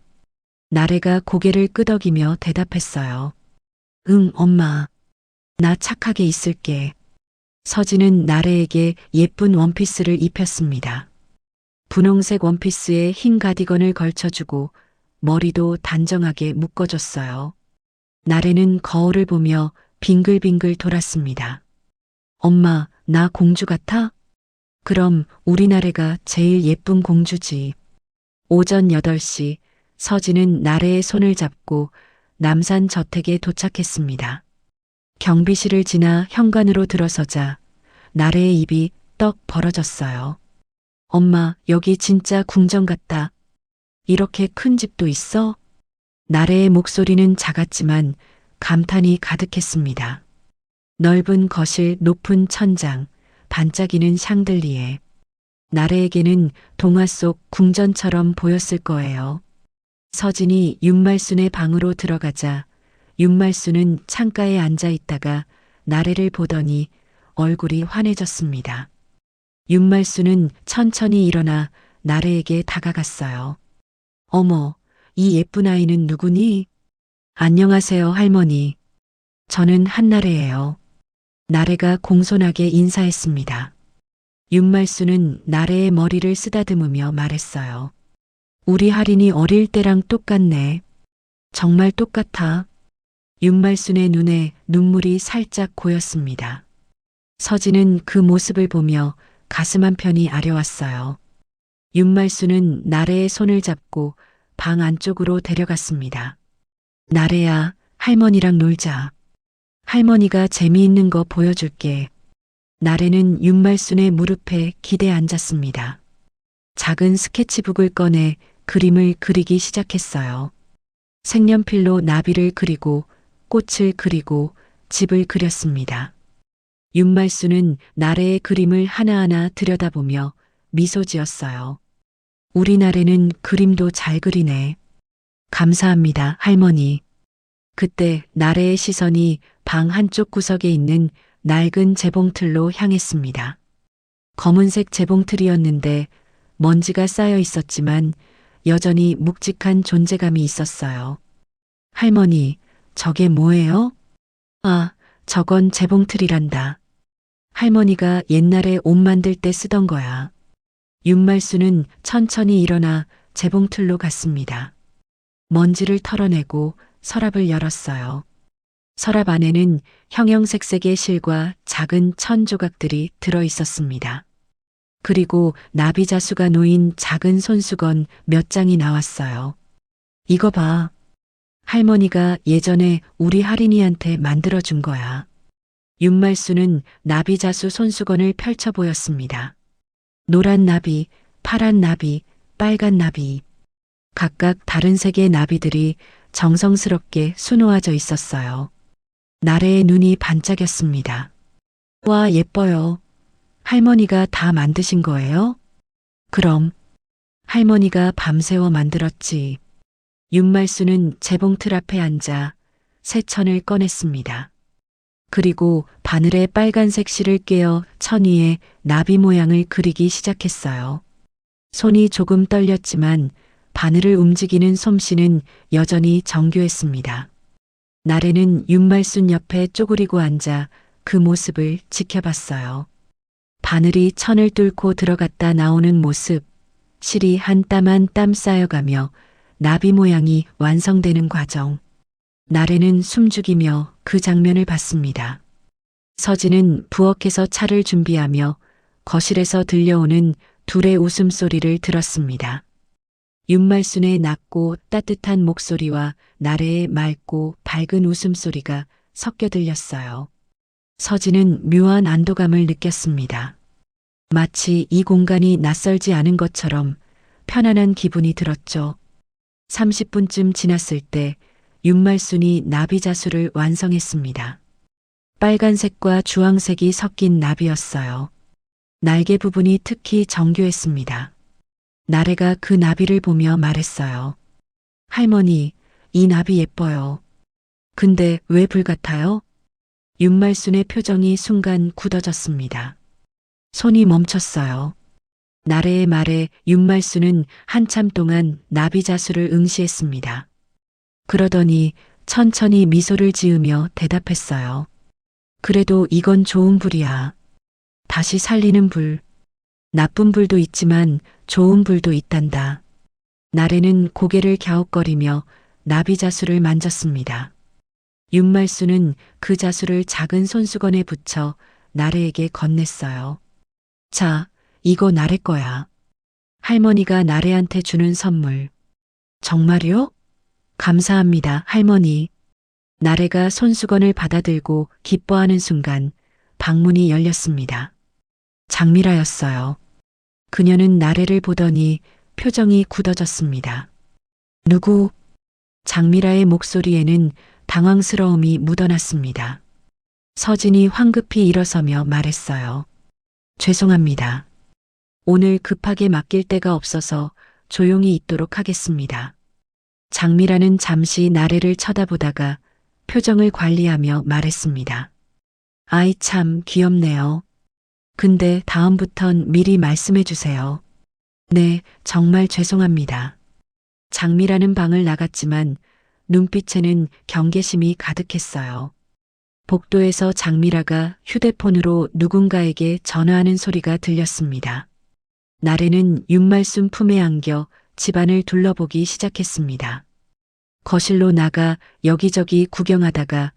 나래가 고개를 끄덕이며 대답했어요. 응, 엄마. 나 착하게 있을게. 서진은 나래에게 예쁜 원피스를 입혔습니다. 분홍색 원피스에 흰 가디건을 걸쳐주고 머리도 단정하게 묶어줬어요. 나래는 거울을 보며 빙글빙글 돌았습니다. 엄마, 나 공주 같아? 그럼 우리 나래가 제일 예쁜 공주지. 오전 8시 서진은 나래의 손을 잡고 남산 저택에 도착했습니다. 경비실을 지나 현관으로 들어서자 나래의 입이 떡 벌어졌어요. 엄마, 여기 진짜 궁전 같다. 이렇게 큰 집도 있어? 나래의 목소리는 작았지만 감탄이 가득했습니다. 넓은 거실, 높은 천장, 반짝이는 샹들리에. 나래에게는 동화 속 궁전처럼 보였을 거예요. 서진이 윤말순의 방으로 들어가자 윤말순은 창가에 앉아 있다가 나래를 보더니 얼굴이 환해졌습니다. 윤말순은 천천히 일어나 나래에게 다가갔어요. 어머, 이 예쁜 아이는 누구니? 안녕하세요, 할머니. 저는 한나래예요. 나래가 공손하게 인사했습니다. 윤말순은 나래의 머리를 쓰다듬으며 말했어요. 우리 할인이 어릴 때랑 똑같네. 정말 똑같아. 윤말순의 눈에 눈물이 살짝 고였습니다. 서진은 그 모습을 보며 가슴 한편이 아려왔어요. 윤말순은 나래의 손을 잡고 방 안쪽으로 데려갔습니다. 나래야, 할머니랑 놀자. 할머니가 재미있는 거 보여줄게. 나래는 윤말순의 무릎에 기대 앉았습니다. 작은 스케치북을 꺼내 그림을 그리기 시작했어요. 색연필로 나비를 그리고 꽃을 그리고 집을 그렸습니다. 윤말순은 나래의 그림을 하나하나 들여다보며 미소 지었어요. 우리 나래는 그림도 잘 그리네. 감사합니다, 할머니. 그때 나래의 시선이 방 한쪽 구석에 있는 낡은 재봉틀로 향했습니다. 검은색 재봉틀이었는데 먼지가 쌓여 있었지만 여전히 묵직한 존재감이 있었어요. 할머니, 저게 뭐예요? 아, 저건 재봉틀이란다. 할머니가 옛날에 옷 만들 때 쓰던 거야. 윤말순은 천천히 일어나 재봉틀로 갔습니다. 먼지를 털어내고 서랍을 열었어요. 서랍 안에는 형형색색의 실과 작은 천 조각들이 들어 있었습니다. 그리고 나비자수가 놓인 작은 손수건 몇 장이 나왔어요. 이거 봐. 할머니가 예전에 우리 할인이한테 만들어준 거야. 윤말순은 나비자수 손수건을 펼쳐 보였습니다. 노란 나비, 파란 나비, 빨간 나비. 각각 다른 색의 나비들이 정성스럽게 수놓아져 있었어요. 나래의 눈이 반짝였습니다. 와, 예뻐요. 할머니가 다 만드신 거예요? 그럼. 할머니가 밤새워 만들었지. 윤말순은 재봉틀 앞에 앉아 새천을 꺼냈습니다. 그리고 바늘에 빨간색 실을 꿰어 천 위에 나비 모양을 그리기 시작했어요. 손이 조금 떨렸지만 바늘을 움직이는 솜씨는 여전히 정교했습니다. 나래는 윤말순 옆에 쪼그리고 앉아 그 모습을 지켜봤어요. 바늘이 천을 뚫고 들어갔다 나오는 모습, 실이 한 땀 한 땀 쌓여가며 나비 모양이 완성되는 과정. 나래는 숨죽이며 그 장면을 봤습니다. 서진은 부엌에서 차를 준비하며 거실에서 들려오는 둘의 웃음소리를 들었습니다. 윤말순의 낮고 따뜻한 목소리와 나래의 맑고 밝은 웃음소리가 섞여 들렸어요. 서진은 묘한 안도감을 느꼈습니다. 마치 이 공간이 낯설지 않은 것처럼 편안한 기분이 들었죠. 30분쯤 지났을 때 윤말순이 나비자수를 완성했습니다. 빨간색과 주황색이 섞인 나비였어요. 날개 부분이 특히 정교했습니다. 나래가 그 나비를 보며 말했어요. 할머니, 이 나비 예뻐요. 근데 왜 불 같아요? 윤말순의 표정이 순간 굳어졌습니다. 손이 멈췄어요. 나래의 말에 윤말순은 한참 동안 나비자수를 응시했습니다. 그러더니 천천히 미소를 지으며 대답했어요. 그래도 이건 좋은 불이야. 다시 살리는 불. 나쁜 불도 있지만 좋은 불도 있단다. 나래는 고개를 갸웃거리며 나비자수를 만졌습니다. 윤말순은 그 자수를 작은 손수건에 붙여 나래에게 건넸어요. 자, 이거 나래 거야. 할머니가 나래한테 주는 선물. 정말요? 감사합니다, 할머니. 나래가 손수건을 받아들고 기뻐하는 순간 방문이 열렸습니다. 장미라였어요. 그녀는 나래를 보더니 표정이 굳어졌습니다. 누구? 장미라의 목소리에는 당황스러움이 묻어났습니다. 서진이 황급히 일어서며 말했어요. 죄송합니다. 오늘 급하게 맡길 데가 없어서 조용히 있도록 하겠습니다. 장미라는 잠시 나래를 쳐다보다가 표정을 관리하며 말했습니다. 아이 참 귀엽네요. 근데 다음부턴 미리 말씀해 주세요. 네, 정말 죄송합니다. 장미라는 방을 나갔지만 눈빛에는 경계심이 가득했어요. 복도에서 장미라가 휴대폰으로 누군가에게 전화하는 소리가 들렸습니다. 나래는 윤말순 품에 안겨 집안을 둘러보기 시작했습니다. 거실로 나가 여기저기 구경하다가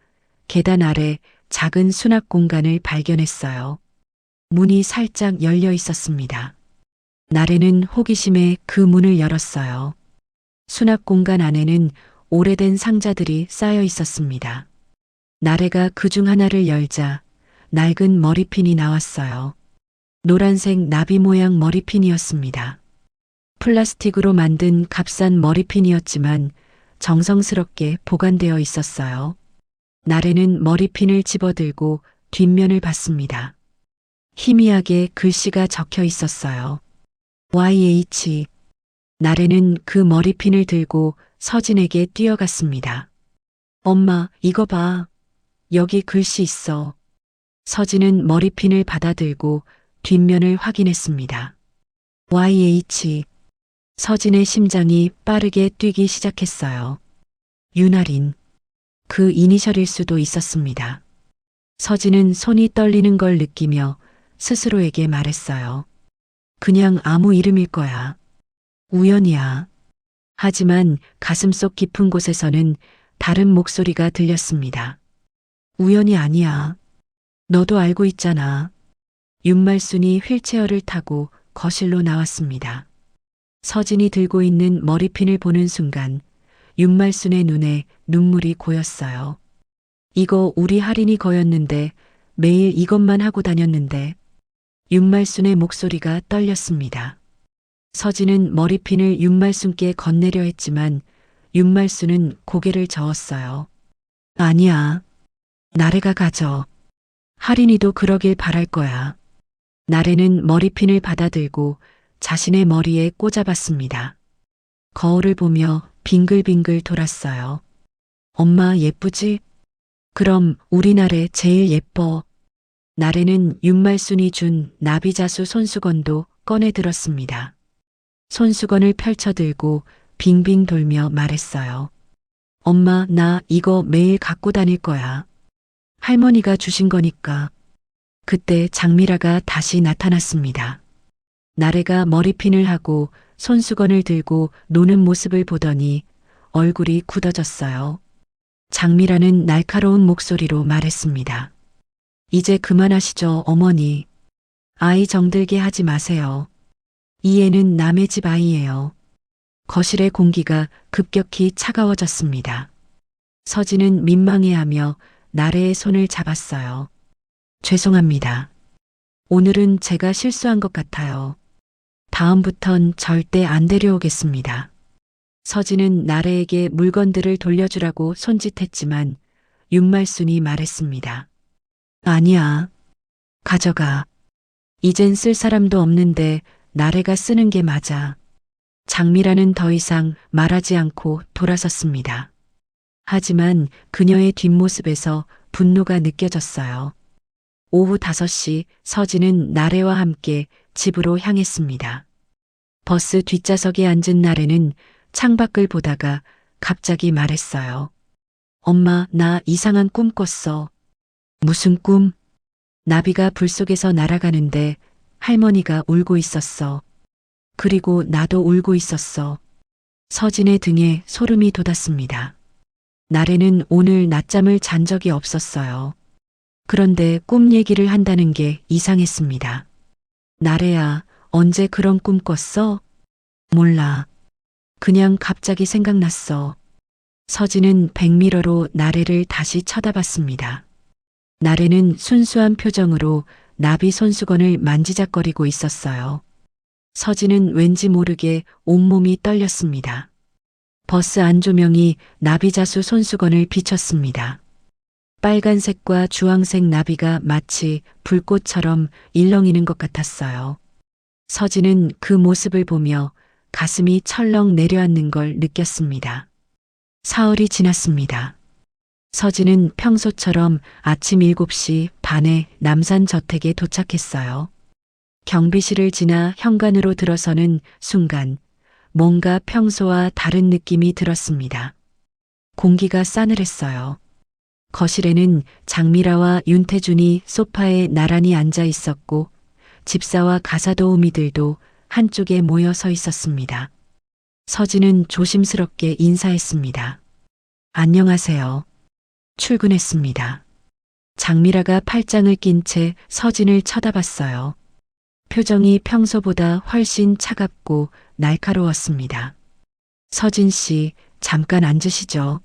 계단 아래 작은 수납 공간을 발견했어요. 문이 살짝 열려 있었습니다. 나래는 호기심에 그 문을 열었어요. 수납 공간 안에는 오래된 상자들이 쌓여 있었습니다. 나래가 그중 하나를 열자 낡은 머리핀이 나왔어요. 노란색 나비 모양 머리핀이었습니다. 플라스틱으로 만든 값싼 머리핀이었지만 정성스럽게 보관되어 있었어요. 나래는 머리핀을 집어들고 뒷면을 봤습니다. 희미하게 글씨가 적혀 있었어요. YH. 나래는 그 머리핀을 들고 서진에게 뛰어갔습니다. 엄마, 이거 봐. 여기 글씨 있어. 서진은 머리핀을 받아들고 뒷면을 확인했습니다. YH. 서진의 심장이 빠르게 뛰기 시작했어요. 윤아린. 그 이니셜일 수도 있었습니다. 서진은 손이 떨리는 걸 느끼며 스스로에게 말했어요. 그냥 아무 이름일 거야. 우연이야. 하지만 가슴속 깊은 곳에서는 다른 목소리가 들렸습니다. 우연이 아니야. 너도 알고 있잖아. 윤말순이 휠체어를 타고 거실로 나왔습니다. 서진이 들고 있는 머리핀을 보는 순간 윤말순의 눈에 눈물이 고였어요. 이거 우리 할인이 거였는데 매일 이것만 하고 다녔는데. 윤말순의 목소리가 떨렸습니다. 서진은 머리핀을 윤말순께 건네려 했지만 윤말순은 고개를 저었어요. 아니야. 나래가 가져. 할인이도 그러길 바랄 거야. 나래는 머리핀을 받아들고 자신의 머리에 꽂아봤습니다. 거울을 보며 빙글빙글 돌았어요. 엄마 예쁘지? 그럼 우리 나래 제일 예뻐. 나래는 윤말순이 준 나비자수 손수건도 꺼내 들었습니다. 손수건을 펼쳐들고 빙빙 돌며 말했어요. 엄마, 나 이거 매일 갖고 다닐 거야. 할머니가 주신 거니까. 그때 장미라가 다시 나타났습니다. 나래가 머리핀을 하고 손수건을 들고 노는 모습을 보더니 얼굴이 굳어졌어요. 장미라는 날카로운 목소리로 말했습니다. 이제 그만하시죠, 어머니. 아이 정들게 하지 마세요. 이 애는 남의 집 아이예요. 거실의 공기가 급격히 차가워졌습니다. 서진은 민망해하며 나래의 손을 잡았어요. 죄송합니다. 오늘은 제가 실수한 것 같아요. 다음부턴 절대 안 데려오겠습니다. 서진은 나래에게 물건들을 돌려주라고 손짓했지만 윤말순이 말했습니다. 아니야. 가져가. 이젠 쓸 사람도 없는데 나래가 쓰는 게 맞아. 장미라는 더 이상 말하지 않고 돌아섰습니다. 하지만 그녀의 뒷모습에서 분노가 느껴졌어요. 오후 5시 서진은 나래와 함께 집으로 향했습니다. 버스 뒷좌석에 앉은 나래는 창밖을 보다가 갑자기 말했어요. 엄마, 나 이상한 꿈 꿨어. 무슨 꿈? 나비가 불 속에서 날아가는데 할머니가 울고 있었어. 그리고 나도 울고 있었어. 서진의 등에 소름이 돋았습니다. 나래는 오늘 낮잠을 잔 적이 없었어요. 그런데 꿈 얘기를 한다는 게 이상했습니다. 나래야, 언제 그런 꿈 꿨어? 몰라. 그냥 갑자기 생각났어. 서진은 백미러로 나래를 다시 쳐다봤습니다. 나래는 순수한 표정으로 나비 손수건을 만지작거리고 있었어요. 서진은 왠지 모르게 온몸이 떨렸습니다. 버스 안조명이 나비자수 손수건을 비췄습니다. 빨간색과 주황색 나비가 마치 불꽃처럼 일렁이는 것 같았어요. 서진은 그 모습을 보며 가슴이 철렁 내려앉는 걸 느꼈습니다. 사흘이 지났습니다. 서진은 평소처럼 아침 7시 반에 남산저택에 도착했어요. 경비실을 지나 현관으로 들어서는 순간 뭔가 평소와 다른 느낌이 들었습니다. 공기가 싸늘했어요. 거실에는 장미라와 윤태준이 소파에 나란히 앉아 있었고 집사와 가사도우미들도 한쪽에 모여 서 있었습니다. 서진은 조심스럽게 인사했습니다. 안녕하세요. 출근했습니다. 장미라가 팔짱을 낀 채 서진을 쳐다봤어요. 표정이 평소보다 훨씬 차갑고 날카로웠습니다. 서진 씨, 잠깐 앉으시죠.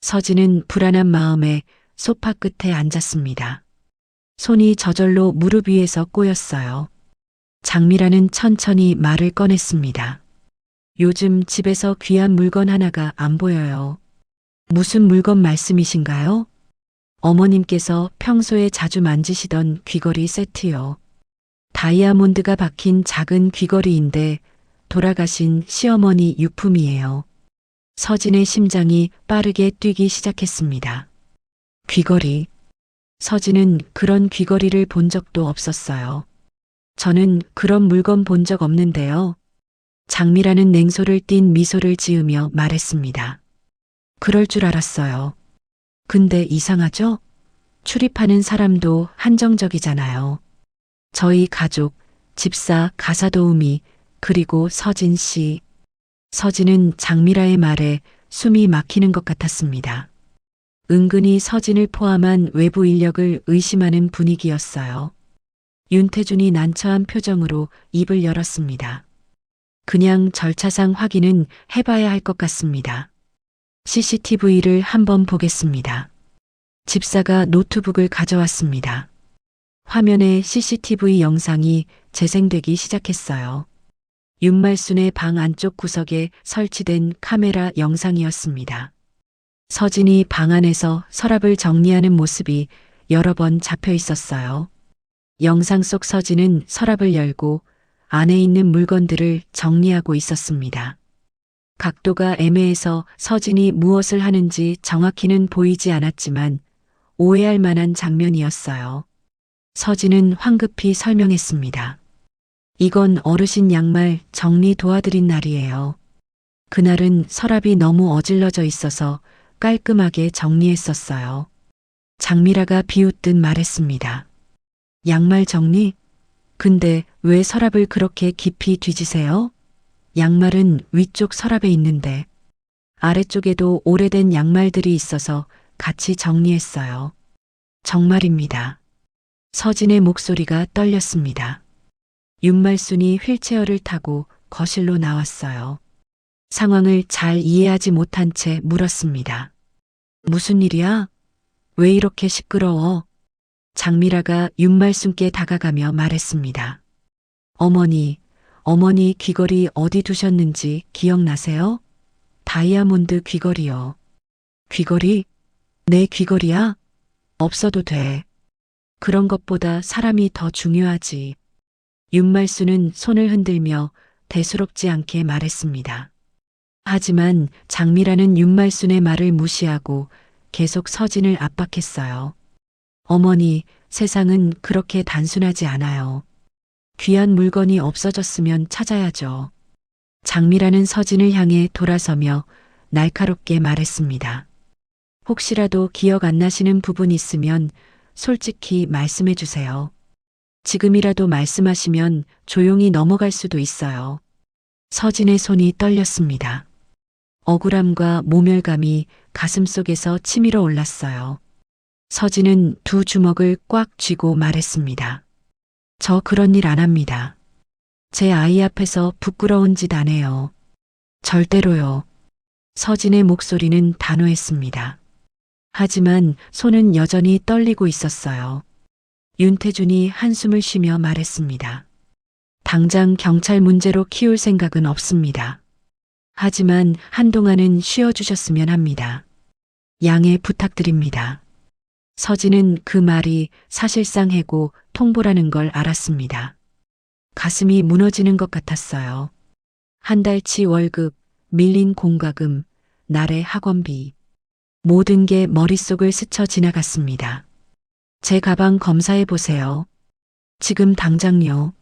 서진은 불안한 마음에 소파 끝에 앉았습니다. 손이 저절로 무릎 위에서 꼬였어요. 장미라는 천천히 말을 꺼냈습니다. 요즘 집에서 귀한 물건 하나가 안 보여요. 무슨 물건 말씀이신가요? 어머님께서 평소에 자주 만지시던 귀걸이 세트요. 다이아몬드가 박힌 작은 귀걸이인데 돌아가신 시어머니 유품이에요. 서진의 심장이 빠르게 뛰기 시작했습니다. 귀걸이. 서진은 그런 귀걸이를 본 적도 없었어요. 저는 그런 물건 본 적 없는데요. 장미라는 냉소를 띤 미소를 지으며 말했습니다. 그럴 줄 알았어요. 근데 이상하죠? 출입하는 사람도 한정적이잖아요. 저희 가족, 집사, 가사도우미, 그리고 서진 씨. 서진은 장미라의 말에 숨이 막히는 것 같았습니다. 은근히 서진을 포함한 외부 인력을 의심하는 분위기였어요. 윤태준이 난처한 표정으로 입을 열었습니다. 그냥 절차상 확인은 해봐야 할 것 같습니다. CCTV를 한번 보겠습니다. 집사가 노트북을 가져왔습니다. 화면에 CCTV 영상이 재생되기 시작했어요. 윤말순의 방 안쪽 구석에 설치된 카메라 영상이었습니다. 서진이 방 안에서 서랍을 정리하는 모습이 여러 번 잡혀 있었어요. 영상 속 서진은 서랍을 열고 안에 있는 물건들을 정리하고 있었습니다. 각도가 애매해서 서진이 무엇을 하는지 정확히는 보이지 않았지만 오해할 만한 장면이었어요. 서진은 황급히 설명했습니다. 이건 어르신 양말 정리 도와드린 날이에요. 그날은 서랍이 너무 어질러져 있어서 깔끔하게 정리했었어요. 장미라가 비웃듯 말했습니다. 양말 정리? 근데 왜 서랍을 그렇게 깊이 뒤지세요? 양말은 위쪽 서랍에 있는데 아래쪽에도 오래된 양말들이 있어서 같이 정리했어요. 정말입니다. 서진의 목소리가 떨렸습니다. 윤말순이 휠체어를 타고 거실로 나왔어요. 상황을 잘 이해하지 못한 채 물었습니다. 무슨 일이야? 왜 이렇게 시끄러워? 장미라가 윤말순께 다가가며 말했습니다. 어머니 귀걸이 어디 두셨는지 기억나세요? 다이아몬드 귀걸이요. 귀걸이? 내 귀걸이야? 없어도 돼. 그런 것보다 사람이 더 중요하지. 윤말순은 손을 흔들며 대수롭지 않게 말했습니다. 하지만 장미라는 윤말순의 말을 무시하고 계속 서진을 압박했어요. 어머니, 세상은 그렇게 단순하지 않아요. 귀한 물건이 없어졌으면 찾아야죠. 장미라는 서진을 향해 돌아서며 날카롭게 말했습니다. 혹시라도 기억 안 나시는 부분 있으면 솔직히 말씀해 주세요. 지금이라도 말씀하시면 조용히 넘어갈 수도 있어요. 서진의 손이 떨렸습니다. 억울함과 모멸감이 가슴속에서 치밀어 올랐어요. 서진은 두 주먹을 꽉 쥐고 말했습니다. 저 그런 일 안 합니다. 제 아이 앞에서 부끄러운 짓 안 해요. 절대로요. 서진의 목소리는 단호했습니다. 하지만 손은 여전히 떨리고 있었어요. 윤태준이 한숨을 쉬며 말했습니다. 당장 경찰 문제로 키울 생각은 없습니다. 하지만 한동안은 쉬어주셨으면 합니다. 양해 부탁드립니다. 서진은 그 말이 사실상 해고 통보라는 걸 알았습니다. 가슴이 무너지는 것 같았어요. 한 달치 월급, 밀린 공과금, 날의 학원비. 모든 게 머릿속을 스쳐 지나갔습니다. 제 가방 검사해 보세요. 지금 당장요.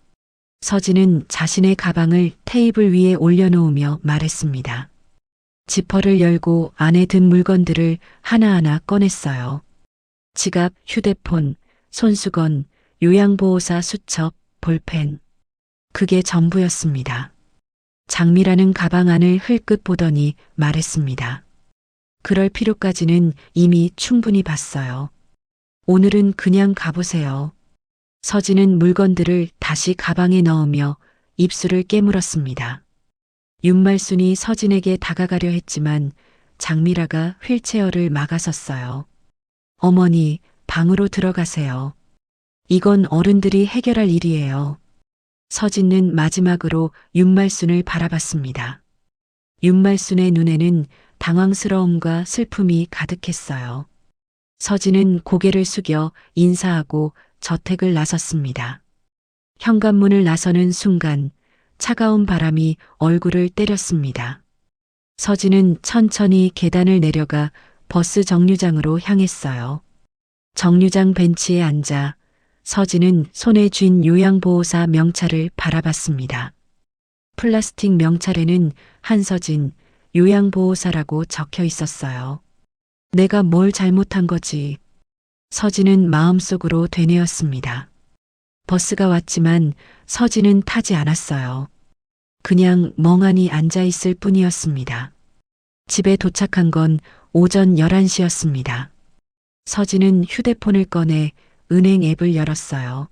서진은 자신의 가방을 테이블 위에 올려놓으며 말했습니다. 지퍼를 열고 안에 든 물건들을 하나하나 꺼냈어요. 지갑, 휴대폰, 손수건, 요양보호사 수첩, 볼펜. 그게 전부였습니다. 장미라는 가방 안을 흘끗 보더니 말했습니다. 그럴 필요까지는 이미 충분히 봤어요. 오늘은 그냥 가보세요. 서진은 물건들을 다시 가방에 넣으며 입술을 깨물었습니다. 윤말순이 서진에게 다가가려 했지만 장미라가 휠체어를 막아섰어요. 어머니, 방으로 들어가세요. 이건 어른들이 해결할 일이에요. 서진은 마지막으로 윤말순을 바라봤습니다. 윤말순의 눈에는 당황스러움과 슬픔이 가득했어요. 서진은 고개를 숙여 인사하고 저택을 나섰습니다. 현관문을 나서는 순간 차가운 바람이 얼굴을 때렸습니다. 서진은 천천히 계단을 내려가 버스 정류장으로 향했어요. 정류장 벤치에 앉아 서진은 손에 쥔 요양보호사 명찰을 바라봤습니다. 플라스틱 명찰에는 한서진, 요양보호사라고 적혀 있었어요. 내가 뭘 잘못한 거지? 서진은 마음속으로 되뇌었습니다. 버스가 왔지만 서진은 타지 않았어요. 그냥 멍하니 앉아 있을 뿐이었습니다. 집에 도착한 건 오전 11시였습니다. 서진은 휴대폰을 꺼내 은행 앱을 열었어요.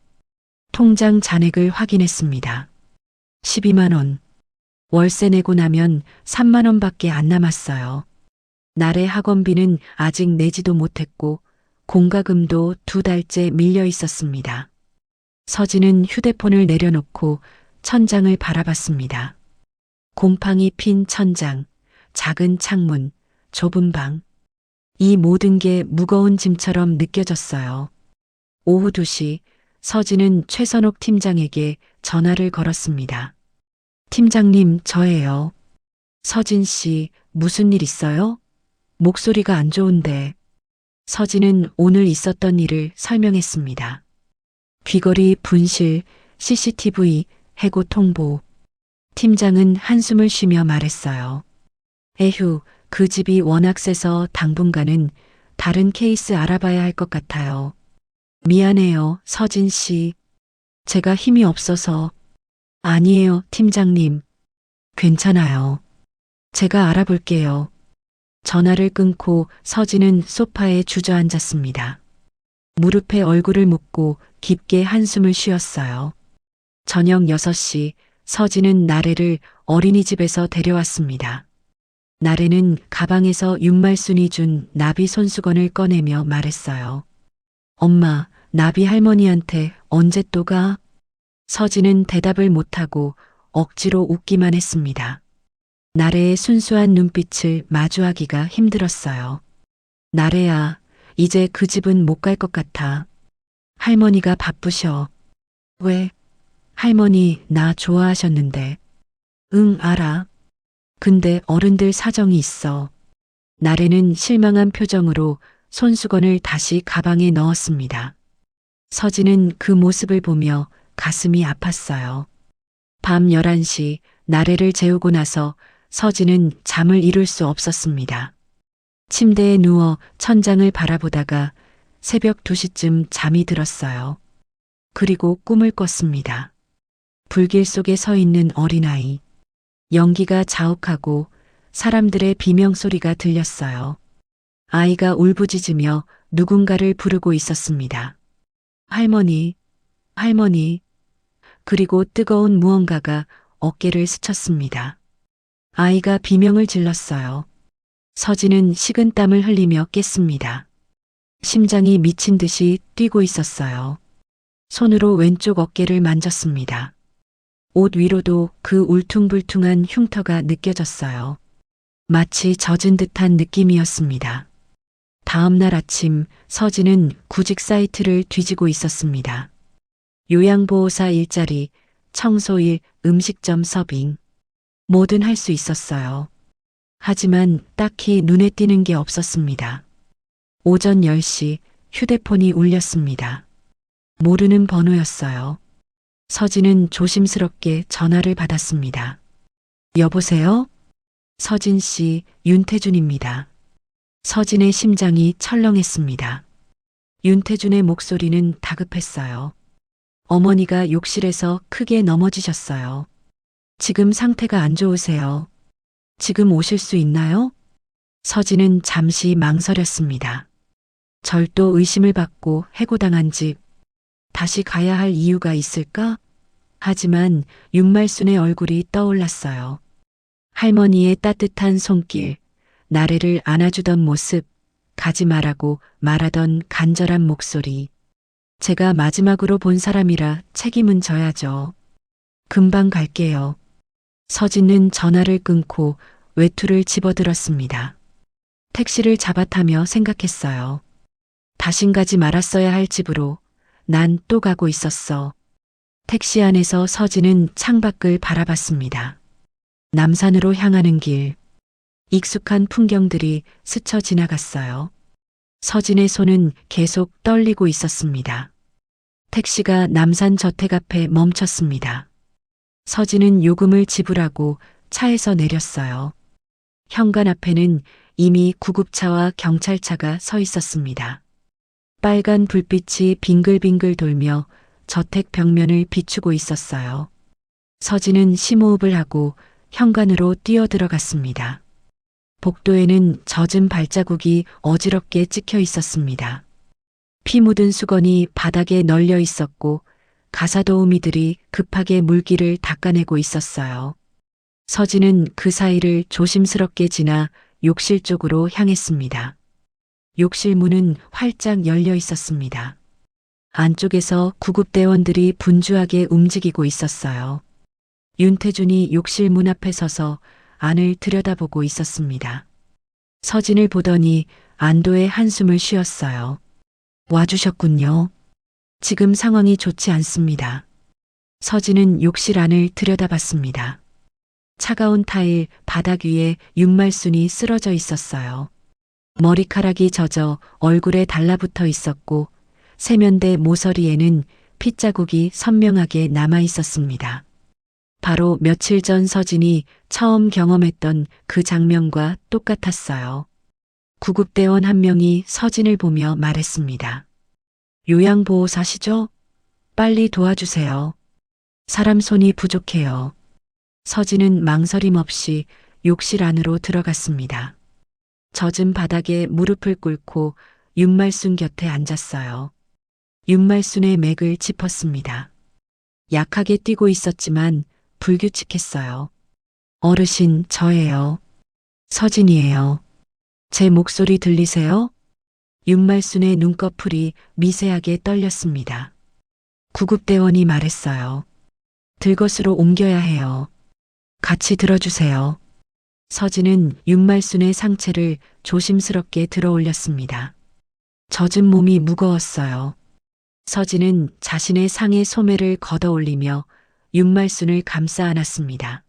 통장 잔액을 확인했습니다. 12만 원. 월세 내고 나면 3만 원밖에 안 남았어요. 날의 학원비는 아직 내지도 못했고 공과금도 2달째 밀려 있었습니다. 서진은 휴대폰을 내려놓고 천장을 바라봤습니다. 곰팡이 핀 천장, 작은 창문, 좁은 방. 이 모든 게 무거운 짐처럼 느껴졌어요. 오후 2시 서진은 최선옥 팀장에게 전화를 걸었습니다. 팀장님, 저예요. 서진 씨, 무슨 일 있어요? 목소리가 안 좋은데. 서진은 오늘 있었던 일을 설명했습니다. 귀걸이 분실, CCTV, 해고 통보. 팀장은 한숨을 쉬며 말했어요. 에휴, 그 집이 워낙 세서 당분간은 다른 케이스 알아봐야 할 것 같아요. 미안해요, 서진 씨. 제가 힘이 없어서. 아니에요, 팀장님. 괜찮아요. 제가 알아볼게요. 전화를 끊고 서진은 소파에 주저앉았습니다. 무릎에 얼굴을 묻고 깊게 한숨을 쉬었어요. 저녁 6시 서진은 나래를 어린이집에서 데려왔습니다. 나래는 가방에서 윤말순이 준 나비 손수건을 꺼내며 말했어요. 엄마, 나비 할머니한테 언제 또 가? 서진은 대답을 못하고 억지로 웃기만 했습니다. 나래의 순수한 눈빛을 마주하기가 힘들었어요. 나래야, 이제 그 집은 못 갈 것 같아. 할머니가 바쁘셔. 왜? 할머니 나 좋아하셨는데. 응, 알아. 근데 어른들 사정이 있어. 나래는 실망한 표정으로 손수건을 다시 가방에 넣었습니다. 서진은 그 모습을 보며 가슴이 아팠어요. 밤 11시 나래를 재우고 나서 서진은 잠을 이룰 수 없었습니다. 침대에 누워 천장을 바라보다가 새벽 2시쯤 잠이 들었어요. 그리고 꿈을 꿨습니다. 불길 속에 서 있는 어린아이. 연기가 자욱하고 사람들의 비명소리가 들렸어요. 아이가 울부짖으며 누군가를 부르고 있었습니다. 할머니, 할머니. 그리고 뜨거운 무언가가 어깨를 스쳤습니다. 아이가 비명을 질렀어요. 서진은 식은땀을 흘리며 깼습니다. 심장이 미친 듯이 뛰고 있었어요. 손으로 왼쪽 어깨를 만졌습니다. 옷 위로도 그 울퉁불퉁한 흉터가 느껴졌어요. 마치 젖은 듯한 느낌이었습니다. 다음 날 아침 서진은 구직 사이트를 뒤지고 있었습니다. 요양보호사 일자리, 청소일, 음식점 서빙. 뭐든 할 수 있었어요. 하지만 딱히 눈에 띄는 게 없었습니다. 오전 10시 휴대폰이 울렸습니다. 모르는 번호였어요. 서진은 조심스럽게 전화를 받았습니다. 여보세요? 서진 씨, 윤태준입니다. 서진의 심장이 철렁했습니다. 윤태준의 목소리는 다급했어요. 어머니가 욕실에서 크게 넘어지셨어요. 지금 상태가 안 좋으세요. 지금 오실 수 있나요? 서진은 잠시 망설였습니다. 절도 의심을 받고 해고당한 집. 다시 가야 할 이유가 있을까? 하지만 윤말순의 얼굴이 떠올랐어요. 할머니의 따뜻한 손길, 나래를 안아주던 모습, 가지 말라고 말하던 간절한 목소리. 제가 마지막으로 본 사람이라 책임은 져야죠. 금방 갈게요. 서진은 전화를 끊고 외투를 집어들었습니다. 택시를 잡아타며 생각했어요. 다신 가지 말았어야 할 집으로 난 또 가고 있었어. 택시 안에서 서진은 창밖을 바라봤습니다. 남산으로 향하는 길. 익숙한 풍경들이 스쳐 지나갔어요. 서진의 손은 계속 떨리고 있었습니다. 택시가 남산 저택 앞에 멈췄습니다. 서진은 요금을 지불하고 차에서 내렸어요. 현관 앞에는 이미 구급차와 경찰차가 서 있었습니다. 빨간 불빛이 빙글빙글 돌며 저택 벽면을 비추고 있었어요. 서진은 심호흡을 하고 현관으로 뛰어들어갔습니다. 복도에는 젖은 발자국이 어지럽게 찍혀 있었습니다. 피 묻은 수건이 바닥에 널려 있었고 가사도우미들이 급하게 물기를 닦아내고 있었어요. 서진은 그 사이를 조심스럽게 지나 욕실 쪽으로 향했습니다. 욕실 문은 활짝 열려 있었습니다. 안쪽에서 구급대원들이 분주하게 움직이고 있었어요. 윤태준이 욕실 문 앞에 서서 안을 들여다보고 있었습니다. 서진을 보더니 안도의 한숨을 쉬었어요. 와주셨군요. 지금 상황이 좋지 않습니다. 서진은 욕실 안을 들여다봤습니다. 차가운 타일 바닥 위에 윤말순이 쓰러져 있었어요. 머리카락이 젖어 얼굴에 달라붙어 있었고 세면대 모서리에는 핏자국이 선명하게 남아 있었습니다. 바로 며칠 전 서진이 처음 경험했던 그 장면과 똑같았어요. 구급대원 한 명이 서진을 보며 말했습니다. 요양보호사시죠? 빨리 도와주세요. 사람 손이 부족해요. 서진은 망설임 없이 욕실 안으로 들어갔습니다. 젖은 바닥에 무릎을 꿇고 윤말순 곁에 앉았어요. 윤말순의 맥을 짚었습니다. 약하게 뛰고 있었지만 불규칙했어요. 어르신, 저예요. 서진이에요. 제 목소리 들리세요? 윤말순의 눈꺼풀이 미세하게 떨렸습니다. 구급대원이 말했어요. 들것으로 옮겨야 해요. 같이 들어주세요. 서진은 윤말순의 상체를 조심스럽게 들어 올렸습니다. 젖은 몸이 무거웠어요. 서진은 자신의 상의 소매를 걷어 올리며 윤말순을 감싸 안았습니다.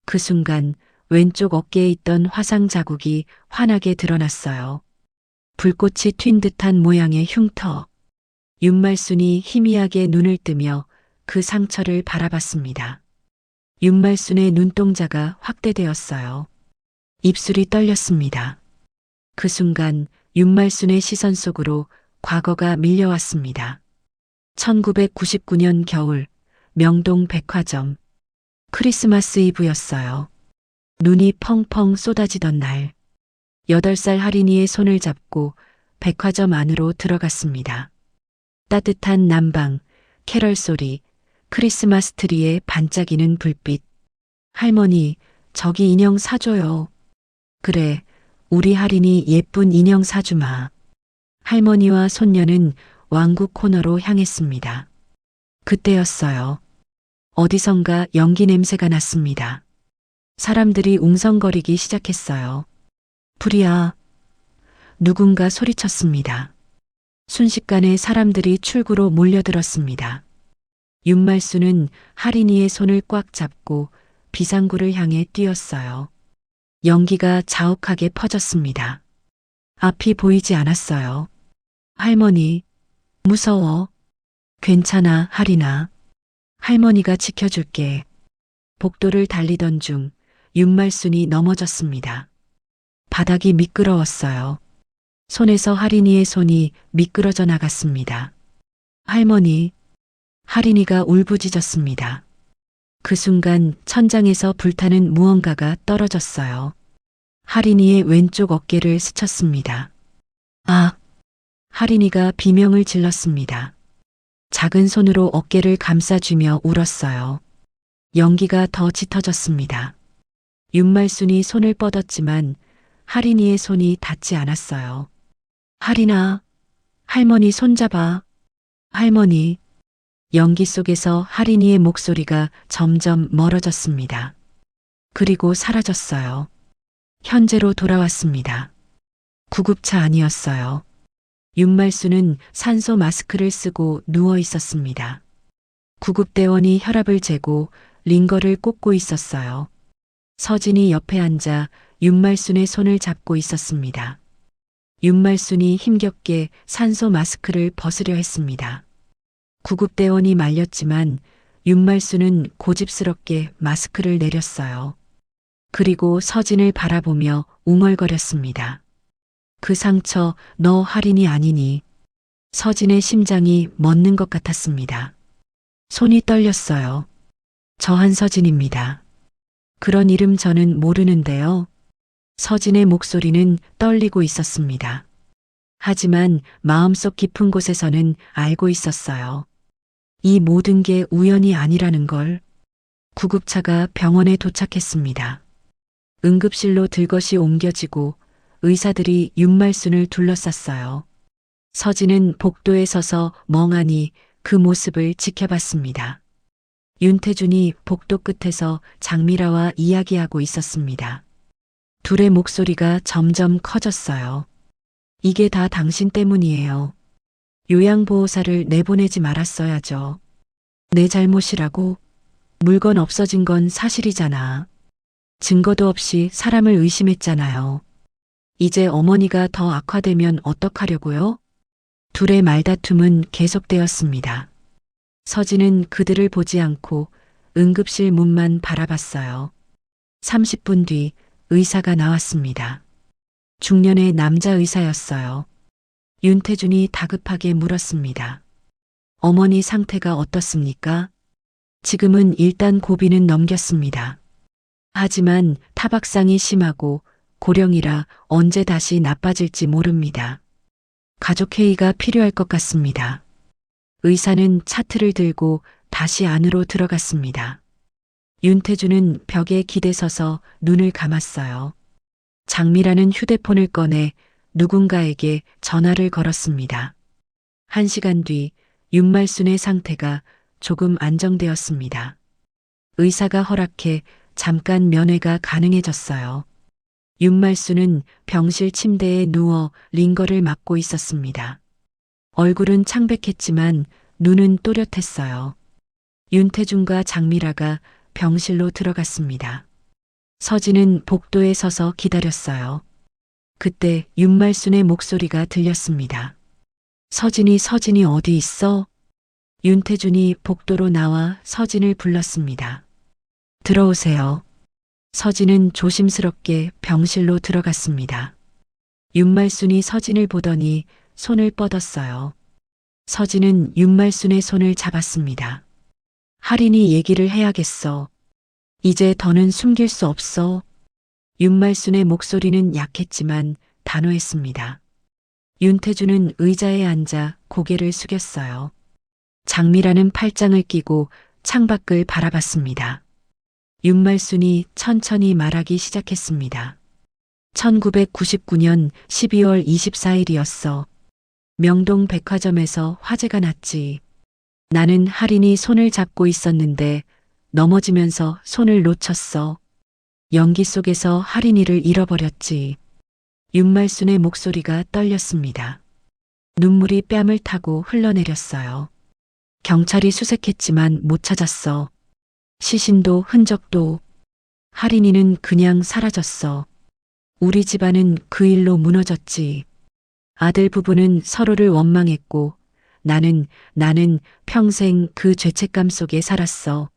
그 순간 왼쪽 어깨에 있던 화상 자국이 환하게 드러났어요. 불꽃이 튄 듯한 모양의 흉터. 윤말순이 희미하게 눈을 뜨며 그 상처를 바라봤습니다. 윤말순의 눈동자가 확대되었어요. 입술이 떨렸습니다. 그 순간 윤말순의 시선 속으로 과거가 밀려왔습니다. 1999년 겨울 명동 백화점. 크리스마스 이브였어요. 눈이 펑펑 쏟아지던 날. 8살 할인이의 손을 잡고 백화점 안으로 들어갔습니다. 따뜻한 난방, 캐럴 소리, 크리스마스 트리에 반짝이는 불빛. 할머니, 저기 인형 사줘요. 그래, 우리 할인이 예쁜 인형 사주마. 할머니와 손녀는 왕국 코너로 향했습니다. 그때였어요. 어디선가 연기 냄새가 났습니다. 사람들이 웅성거리기 시작했어요. 불이야. 누군가 소리쳤습니다. 순식간에 사람들이 출구로 몰려들었습니다. 윤말수는 할인이의 손을 꽉 잡고 비상구를 향해 뛰었어요. 연기가 자욱하게 퍼졌습니다. 앞이 보이지 않았어요. 할머니, 무서워. 괜찮아, 할인아. 할머니가 지켜줄게. 복도를 달리던 중 윤말순이 넘어졌습니다. 바닥이 미끄러웠어요. 손에서 할인이의 손이 미끄러져 나갔습니다. 할머니, 할인이가 울부짖었습니다. 그 순간 천장에서 불타는 무언가가 떨어졌어요. 할인이의 왼쪽 어깨를 스쳤습니다. 아! 할인이가 비명을 질렀습니다. 작은 손으로 어깨를 감싸주며 울었어요. 연기가 더 짙어졌습니다. 윤말순이 손을 뻗었지만 할인이의 손이 닿지 않았어요. 할인아, 할머니 손잡아. 할머니. 연기 속에서 할인이의 목소리가 점점 멀어졌습니다. 그리고 사라졌어요. 현재로 돌아왔습니다. 구급차 아니었어요. 윤말수는 산소 마스크를 쓰고 누워 있었습니다. 구급대원이 혈압을 재고 링거를 꽂고 있었어요. 서진이 옆에 앉아 윤말순의 손을 잡고 있었습니다. 윤말순이 힘겹게 산소 마스크를 벗으려 했습니다. 구급대원이 말렸지만 윤말순은 고집스럽게 마스크를 내렸어요. 그리고 서진을 바라보며 웅얼거렸습니다. 그 상처 너 할인이 아니니. 서진의 심장이 멎는 것 같았습니다. 손이 떨렸어요. 저 한서진입니다. 그런 이름 저는 모르는데요. 서진의 목소리는 떨리고 있었습니다. 하지만 마음속 깊은 곳에서는 알고 있었어요. 이 모든 게 우연이 아니라는 걸. 구급차가 병원에 도착했습니다. 응급실로 들것이 옮겨지고 의사들이 윤말순을 둘러쌌어요. 서진은 복도에 서서 멍하니 그 모습을 지켜봤습니다. 윤태준이 복도 끝에서 장미라와 이야기하고 있었습니다. 둘의 목소리가 점점 커졌어요. 이게 다 당신 때문이에요. 요양보호사를 내보내지 말았어야죠. 내 잘못이라고? 물건 없어진 건 사실이잖아. 증거도 없이 사람을 의심했잖아요. 이제 어머니가 더 악화되면 어떡하려고요? 둘의 말다툼은 계속되었습니다. 서진은 그들을 보지 않고 응급실 문만 바라봤어요. 30분 뒤 의사가 나왔습니다. 중년의 남자 의사였어요. 윤태준이 다급하게 물었습니다. 어머니 상태가 어떻습니까? 지금은 일단 고비는 넘겼습니다. 하지만 타박상이 심하고 고령이라 언제 다시 나빠질지 모릅니다. 가족회의가 필요할 것 같습니다. 의사는 차트를 들고 다시 안으로 들어갔습니다. 윤태준은 벽에 기대서서 눈을 감았어요. 장미라는 휴대폰을 꺼내 누군가에게 전화를 걸었습니다. 1시간 뒤 윤말순의 상태가 조금 안정되었습니다. 의사가 허락해 잠깐 면회가 가능해졌어요. 윤말순은 병실 침대에 누워 링거를 맞고 있었습니다. 얼굴은 창백했지만 눈은 또렷했어요. 윤태준과 장미라가 병실로 들어갔습니다. 서진은 복도에 서서 기다렸어요. 그때 윤말순의 목소리가 들렸습니다. 서진이 어디 있어? 윤태준이 복도로 나와 서진을 불렀습니다. 들어오세요. 서진은 조심스럽게 병실로 들어갔습니다. 윤말순이 서진을 보더니 손을 뻗었어요. 서진은 윤말순의 손을 잡았습니다. 할인이 얘기를 해야겠어. 이제 더는 숨길 수 없어. 윤말순의 목소리는 약했지만 단호했습니다. 윤태준은 의자에 앉아 고개를 숙였어요. 장미라는 팔짱을 끼고 창밖을 바라봤습니다. 윤말순이 천천히 말하기 시작했습니다. 1999년 12월 24일이었어. 명동 백화점에서 화재가 났지. 나는 할인이 손을 잡고 있었는데 넘어지면서 손을 놓쳤어. 연기 속에서 할인이를 잃어버렸지. 윤말순의 목소리가 떨렸습니다. 눈물이 뺨을 타고 흘러내렸어요. 경찰이 수색했지만 못 찾았어. 시신도 흔적도. 할인이는 그냥 사라졌어. 우리 집안은 그 일로 무너졌지. 아들 부부는 서로를 원망했고 나는 평생 그 죄책감 속에 살았어.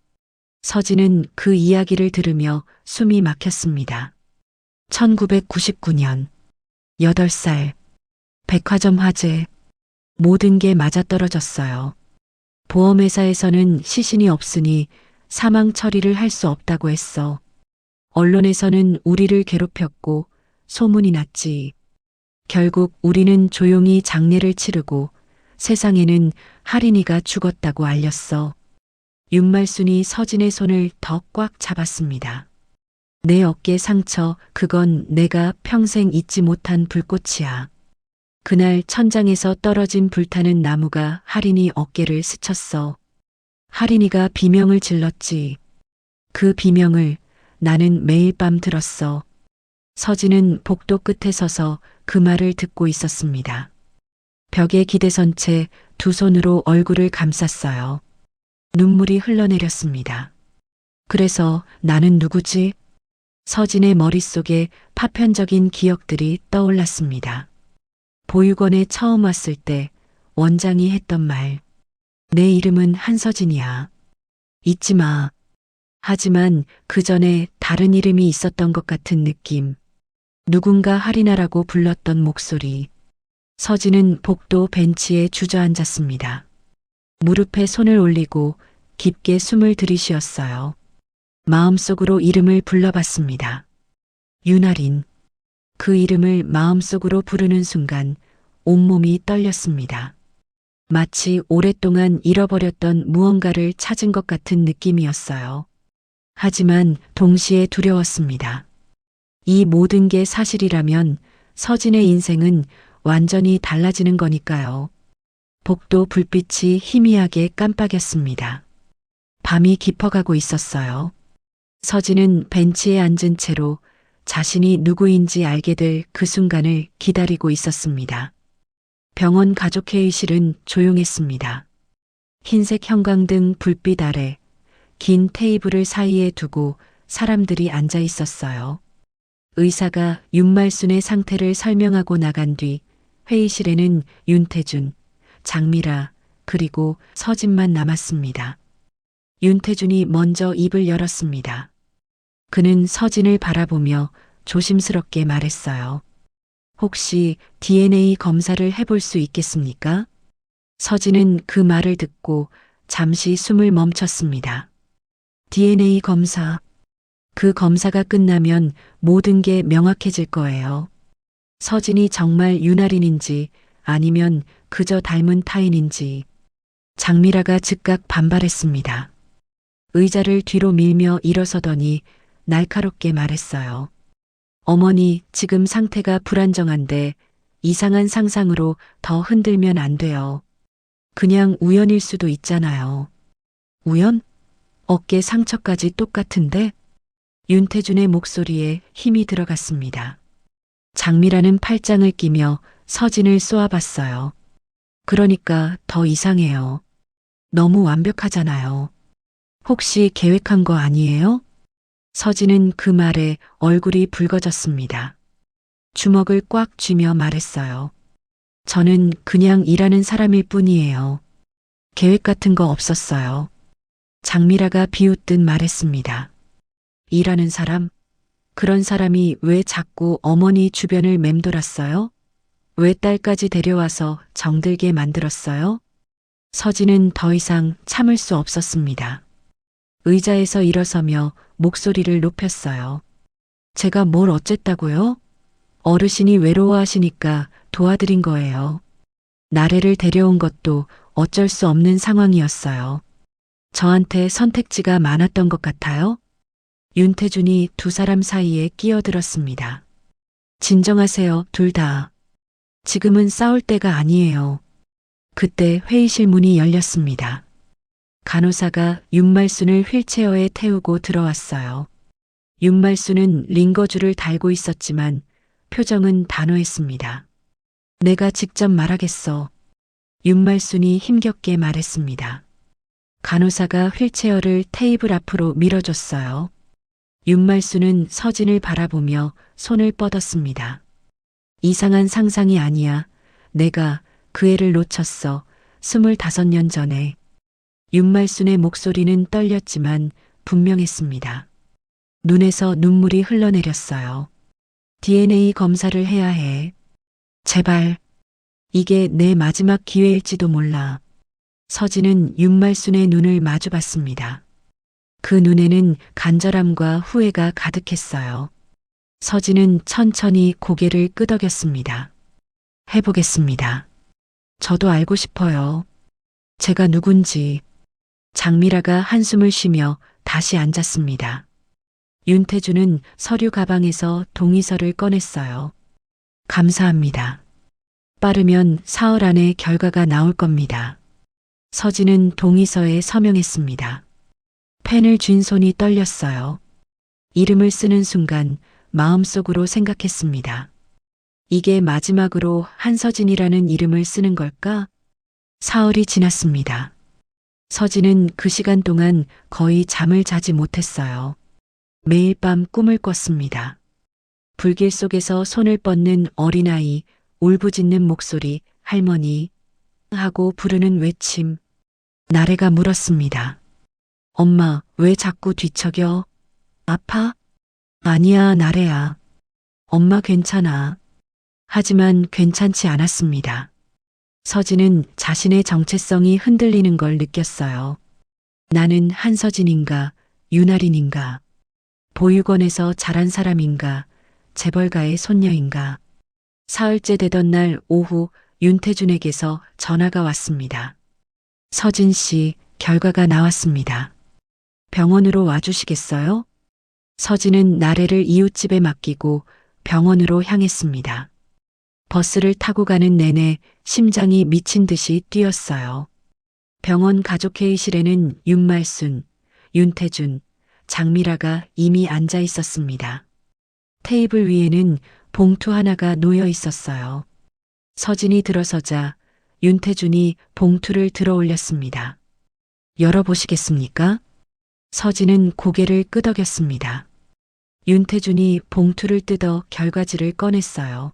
서진은 그 이야기를 들으며 숨이 막혔습니다. 1999년 8살 백화점 화재. 모든 게 맞아떨어졌어요. 보험회사에서는 시신이 없으니 사망 처리를 할 수 없다고 했어. 언론에서는 우리를 괴롭혔고 소문이 났지. 결국 우리는 조용히 장례를 치르고 세상에는 할인이가 죽었다고 알렸어. 윤말순이 서진의 손을 더 꽉 잡았습니다. 내 어깨 상처, 그건 내가 평생 잊지 못한 불꽃이야. 그날 천장에서 떨어진 불타는 나무가 할인이 어깨를 스쳤어. 할인이가 비명을 질렀지. 그 비명을 나는 매일 밤 들었어. 서진은 복도 끝에 서서 그 말을 듣고 있었습니다. 벽에 기대선 채 두 손으로 얼굴을 감쌌어요. 눈물이 흘러내렸습니다. 그래서 나는 누구지? 서진의 머릿속에 파편적인 기억들이 떠올랐습니다. 보육원에 처음 왔을 때 원장이 했던 말. 내 이름은 한서진이야. 잊지 마. 하지만 그 전에 다른 이름이 있었던 것 같은 느낌. 누군가 할인하라고 불렀던 목소리. 서진은 복도 벤치에 주저앉았습니다. 무릎에 손을 올리고 깊게 숨을 들이쉬었어요. 마음속으로 이름을 불러봤습니다. 윤할인. 그 이름을 마음속으로 부르는 순간 온몸이 떨렸습니다. 마치 오랫동안 잃어버렸던 무언가를 찾은 것 같은 느낌이었어요. 하지만 동시에 두려웠습니다. 이 모든 게 사실이라면 서진의 인생은 완전히 달라지는 거니까요. 복도 불빛이 희미하게 깜빡였습니다. 밤이 깊어가고 있었어요. 서진은 벤치에 앉은 채로 자신이 누구인지 알게 될 그 순간을 기다리고 있었습니다. 병원 가족회의실은 조용했습니다. 흰색 형광등 불빛 아래 긴 테이블을 사이에 두고 사람들이 앉아 있었어요. 의사가 윤말순의 상태를 설명하고 나간 뒤 회의실에는 윤태준, 장미라, 그리고 서진만 남았습니다. 윤태준이 먼저 입을 열었습니다. 그는 서진을 바라보며 조심스럽게 말했어요. 혹시 DNA 검사를 해볼 수 있겠습니까? 서진은 그 말을 듣고 잠시 숨을 멈췄습니다. DNA 검사. 그 검사가 끝나면 모든 게 명확해질 거예요. 서진이 정말 윤할인인지 아니면 그저 닮은 타인인지. 장미라가 즉각 반발했습니다. 의자를 뒤로 밀며 일어서더니 날카롭게 말했어요. 어머니, 지금 상태가 불안정한데 이상한 상상으로 더 흔들면 안 돼요. 그냥 우연일 수도 있잖아요. 우연? 어깨 상처까지 똑같은데? 윤태준의 목소리에 힘이 들어갔습니다. 장미라는 팔짱을 끼며 서진을 쏘아봤어요. 그러니까 더 이상해요. 너무 완벽하잖아요. 혹시 계획한 거 아니에요? 서진은 그 말에 얼굴이 붉어졌습니다. 주먹을 꽉 쥐며 말했어요. 저는 그냥 일하는 사람일 뿐이에요. 계획 같은 거 없었어요. 장미라가 비웃듯 말했습니다. 일하는 사람? 그런 사람이 왜 자꾸 어머니 주변을 맴돌았어요? 왜 딸까지 데려와서 정들게 만들었어요? 서진은 더 이상 참을 수 없었습니다. 의자에서 일어서며 목소리를 높였어요. 제가 뭘 어쨌다고요? 어르신이 외로워하시니까 도와드린 거예요. 나래를 데려온 것도 어쩔 수 없는 상황이었어요. 저한테 선택지가 많았던 것 같아요? 윤태준이 두 사람 사이에 끼어들었습니다. 진정하세요, 둘 다. 지금은 싸울 때가 아니에요. 그때 회의실 문이 열렸습니다. 간호사가 윤말순을 휠체어에 태우고 들어왔어요. 윤말순은 링거줄을 달고 있었지만 표정은 단호했습니다. 내가 직접 말하겠어. 윤말순이 힘겹게 말했습니다. 간호사가 휠체어를 테이블 앞으로 밀어줬어요. 윤말순은 서진을 바라보며 손을 뻗었습니다. 이상한 상상이 아니야. 내가 그 애를 놓쳤어. 25년 전에. 윤말순의 목소리는 떨렸지만 분명했습니다. 눈에서 눈물이 흘러내렸어요. DNA 검사를 해야 해. 제발. 이게 내 마지막 기회일지도 몰라. 서진은 윤말순의 눈을 마주봤습니다. 그 눈에는 간절함과 후회가 가득했어요. 서진은 천천히 고개를 끄덕였습니다. 해보겠습니다. 저도 알고 싶어요. 제가 누군지. 장미라가 한숨을 쉬며 다시 앉았습니다. 윤태준은 서류 가방에서 동의서를 꺼냈어요. 감사합니다. 빠르면 사흘 안에 결과가 나올 겁니다. 서진은 동의서에 서명했습니다. 펜을 쥔 손이 떨렸어요. 이름을 쓰는 순간 마음속으로 생각했습니다. 이게 마지막으로 한서진이라는 이름을 쓰는 걸까? 사흘이 지났습니다. 서진은 그 시간 동안 거의 잠을 자지 못했어요. 매일 밤 꿈을 꿨습니다. 불길 속에서 손을 뻗는 어린아이, 울부짖는 목소리, 할머니 하고 부르는 외침. 나래가 물었습니다. 엄마, 왜 자꾸 뒤척여? 아파? 아니야, 나래야. 엄마 괜찮아. 하지만 괜찮지 않았습니다. 서진은 자신의 정체성이 흔들리는 걸 느꼈어요. 나는 한서진인가, 윤아린인가, 보육원에서 자란 사람인가, 재벌가의 손녀인가. 사흘째 되던 날 오후 윤태준에게서 전화가 왔습니다. 서진 씨, 결과가 나왔습니다. 병원으로 와주시겠어요? 서진은 나래를 이웃집에 맡기고 병원으로 향했습니다. 버스를 타고 가는 내내 심장이 미친 듯이 뛰었어요. 병원 가족회의실에는 윤말순, 윤태준, 장미라가 이미 앉아 있었습니다. 테이블 위에는 봉투 하나가 놓여 있었어요. 서진이 들어서자 윤태준이 봉투를 들어 올렸습니다. 열어보시겠습니까? 서진은 고개를 끄덕였습니다. 윤태준이 봉투를 뜯어 결과지를 꺼냈어요.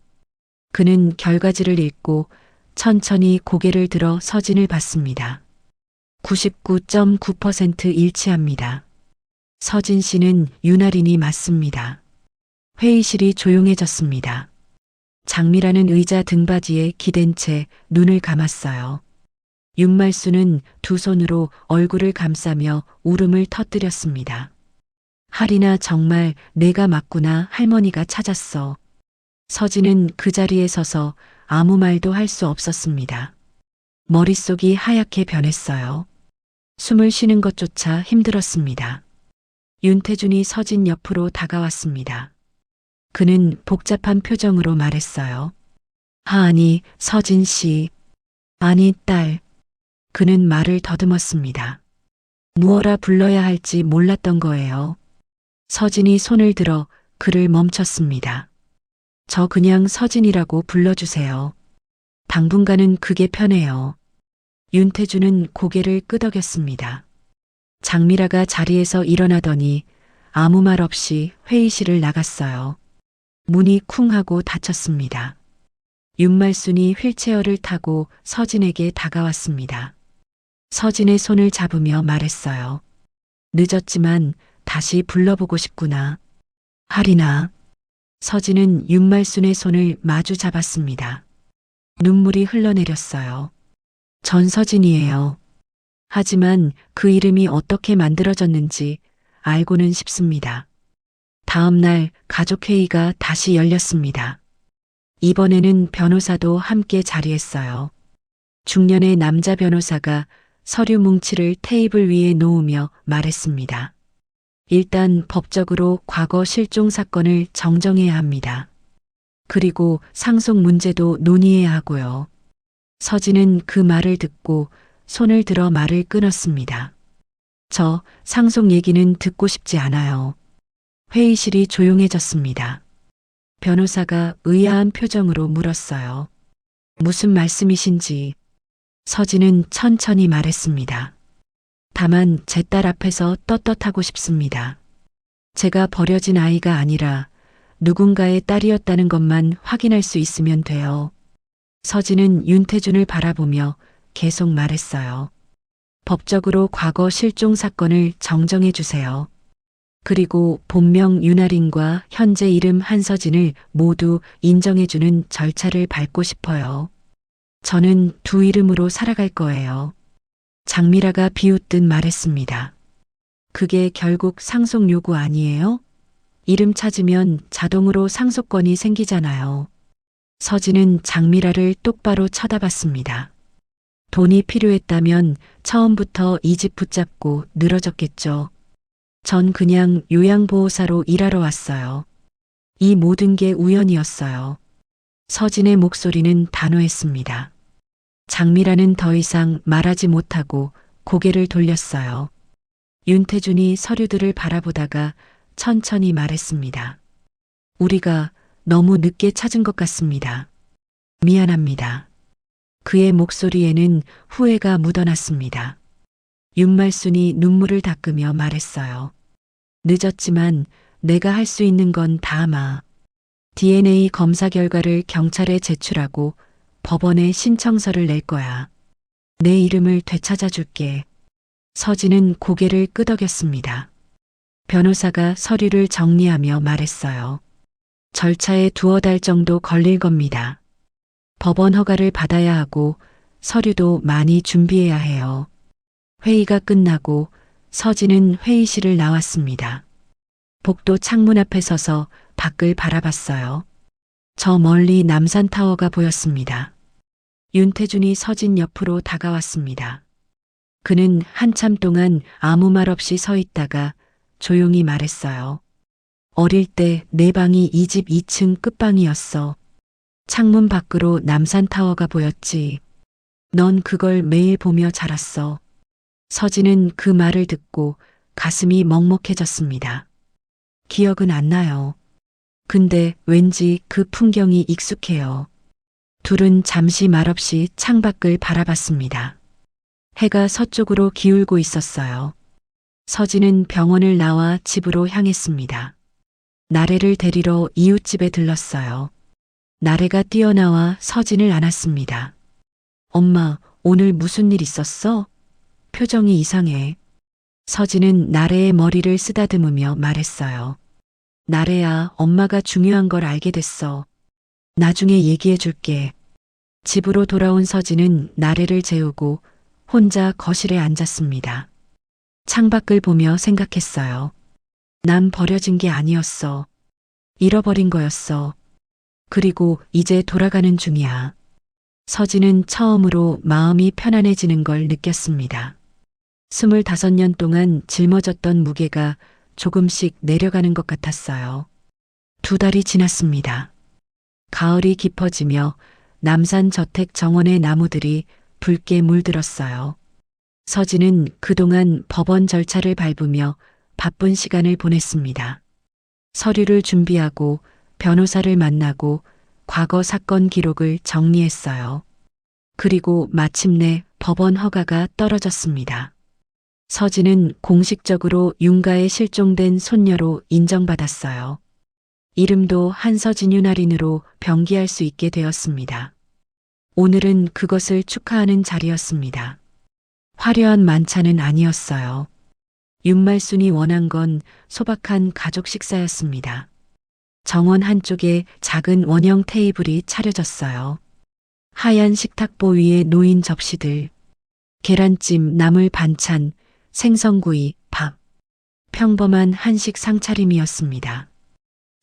그는 결과지를 읽고 천천히 고개를 들어 서진을 봤습니다. 99.9% 일치합니다. 서진 씨는 윤아린이 맞습니다. 회의실이 조용해졌습니다. 장미라는 의자 등받이에 기댄 채 눈을 감았어요. 윤말순은 두 손으로 얼굴을 감싸며 울음을 터뜨렸습니다. 하리나 정말 내가 맞구나. 할머니가 찾았어. 서진은 그 자리에 서서 아무 말도 할 수 없었습니다. 머릿속이 하얗게 변했어요. 숨을 쉬는 것조차 힘들었습니다. 윤태준이 서진 옆으로 다가왔습니다. 그는 복잡한 표정으로 말했어요. 아니, 서진 씨. 아니, 딸. 그는 말을 더듬었습니다. 무어라 불러야 할지 몰랐던 거예요. 서진이 손을 들어 그를 멈췄습니다. 저 그냥 서진이라고 불러주세요. 당분간은 그게 편해요. 윤태준은 고개를 끄덕였습니다. 장미라가 자리에서 일어나더니 아무 말 없이 회의실을 나갔어요. 문이 쿵 하고 닫혔습니다. 윤말순이 휠체어를 타고 서진에게 다가왔습니다. 서진의 손을 잡으며 말했어요. 늦었지만 다시 불러보고 싶구나. 하리나. 서진은 윤말순의 손을 마주 잡았습니다. 눈물이 흘러내렸어요. 전서진이에요. 하지만 그 이름이 어떻게 만들어졌는지 알고는 싶습니다. 다음 날 가족회의가 다시 열렸습니다. 이번에는 변호사도 함께 자리했어요. 중년의 남자 변호사가 서류 뭉치를 테이블 위에 놓으며 말했습니다. 일단 법적으로 과거 실종 사건을 정정해야 합니다. 그리고 상속 문제도 논의해야 하고요. 서진은 그 말을 듣고 손을 들어 말을 끊었습니다. 저 상속 얘기는 듣고 싶지 않아요. 회의실이 조용해졌습니다. 변호사가 의아한 표정으로 물었어요. 무슨 말씀이신지. 서진은 천천히 말했습니다. 다만 제 딸 앞에서 떳떳하고 싶습니다. 제가 버려진 아이가 아니라 누군가의 딸이었다는 것만 확인할 수 있으면 돼요. 서진은 윤태준을 바라보며 계속 말했어요. 법적으로 과거 실종 사건을 정정해 주세요. 그리고 본명 윤아린과 현재 이름 한서진을 모두 인정해주는 절차를 밟고 싶어요. 저는 두 이름으로 살아갈 거예요. 장미라가 비웃듯 말했습니다. 그게 결국 상속 요구 아니에요? 이름 찾으면 자동으로 상속권이 생기잖아요. 서진은 장미라를 똑바로 쳐다봤습니다. 돈이 필요했다면 처음부터 이 집 붙잡고 늘어졌겠죠. 전 그냥 요양보호사로 일하러 왔어요. 이 모든 게 우연이었어요. 서진의 목소리는 단호했습니다. 장미라는 더 이상 말하지 못하고 고개를 돌렸어요. 윤태준이 서류들을 바라보다가 천천히 말했습니다. 우리가 너무 늦게 찾은 것 같습니다. 미안합니다. 그의 목소리에는 후회가 묻어났습니다. 윤말순이 눈물을 닦으며 말했어요. 늦었지만 내가 할 수 있는 건 다마. DNA 검사 결과를 경찰에 제출하고 법원에 신청서를 낼 거야. 내 이름을 되찾아 줄게. 서진은 고개를 끄덕였습니다. 변호사가 서류를 정리하며 말했어요. 절차에 두어 달 정도 걸릴 겁니다. 법원 허가를 받아야 하고 서류도 많이 준비해야 해요. 회의가 끝나고 서진은 회의실을 나왔습니다. 복도 창문 앞에 서서 밖을 바라봤어요. 저 멀리 남산타워가 보였습니다. 윤태준이 서진 옆으로 다가왔습니다. 그는 한참 동안 아무 말 없이 서 있다가 조용히 말했어요. 어릴 때 내 방이 이 집 2층 끝방이었어. 창문 밖으로 남산타워가 보였지. 넌 그걸 매일 보며 자랐어. 서진은 그 말을 듣고 가슴이 먹먹해졌습니다. 기억은 안 나요. 근데 왠지 그 풍경이 익숙해요. 둘은 잠시 말없이 창밖을 바라봤습니다. 해가 서쪽으로 기울고 있었어요. 서진은 병원을 나와 집으로 향했습니다. 나래를 데리러 이웃집에 들렀어요. 나래가 뛰어나와 서진을 안았습니다. 엄마, 오늘 무슨 일 있었어? 표정이 이상해. 서진은 나래의 머리를 쓰다듬으며 말했어요. 나래야, 엄마가 중요한 걸 알게 됐어. 나중에 얘기해 줄게. 집으로 돌아온 서진은 나래를 재우고 혼자 거실에 앉았습니다. 창밖을 보며 생각했어요. 난 버려진 게 아니었어. 잃어버린 거였어. 그리고 이제 돌아가는 중이야. 서진은 처음으로 마음이 편안해지는 걸 느꼈습니다. 25년 동안 짊어졌던 무게가 조금씩 내려가는 것 같았어요. 2달이 지났습니다. 가을이 깊어지며 남산 저택 정원의 나무들이 붉게 물들었어요. 서진은 그동안 법원 절차를 밟으며 바쁜 시간을 보냈습니다. 서류를 준비하고 변호사를 만나고 과거 사건 기록을 정리했어요. 그리고 마침내 법원 허가가 떨어졌습니다. 서진은 공식적으로 윤가에 실종된 손녀로 인정받았어요. 이름도 한서진 윤아린으로 병기할 수 있게 되었습니다. 오늘은 그것을 축하하는 자리였습니다. 화려한 만찬은 아니었어요. 윤말순이 원한 건 소박한 가족 식사였습니다. 정원 한쪽에 작은 원형 테이블이 차려졌어요. 하얀 식탁보 위에 놓인 접시들, 계란찜, 나물 반찬, 생선구이, 밥. 평범한 한식 상차림이었습니다.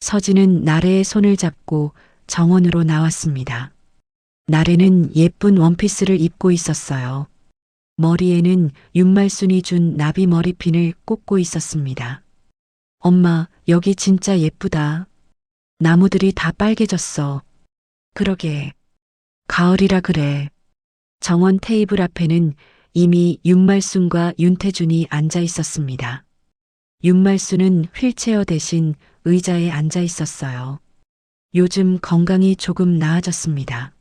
서진은 나래의 손을 잡고 정원으로 나왔습니다. 나래는 예쁜 원피스를 입고 있었어요. 머리에는 윤말순이 준 나비 머리핀을 꽂고 있었습니다. 엄마, 여기 진짜 예쁘다. 나무들이 다 빨개졌어. 그러게. 가을이라 그래. 정원 테이블 앞에는 이미 윤말순과 윤태준이 앉아 있었습니다. 윤말순은 휠체어 대신 의자에 앉아 있었어요. 요즘 건강이 조금 나아졌습니다.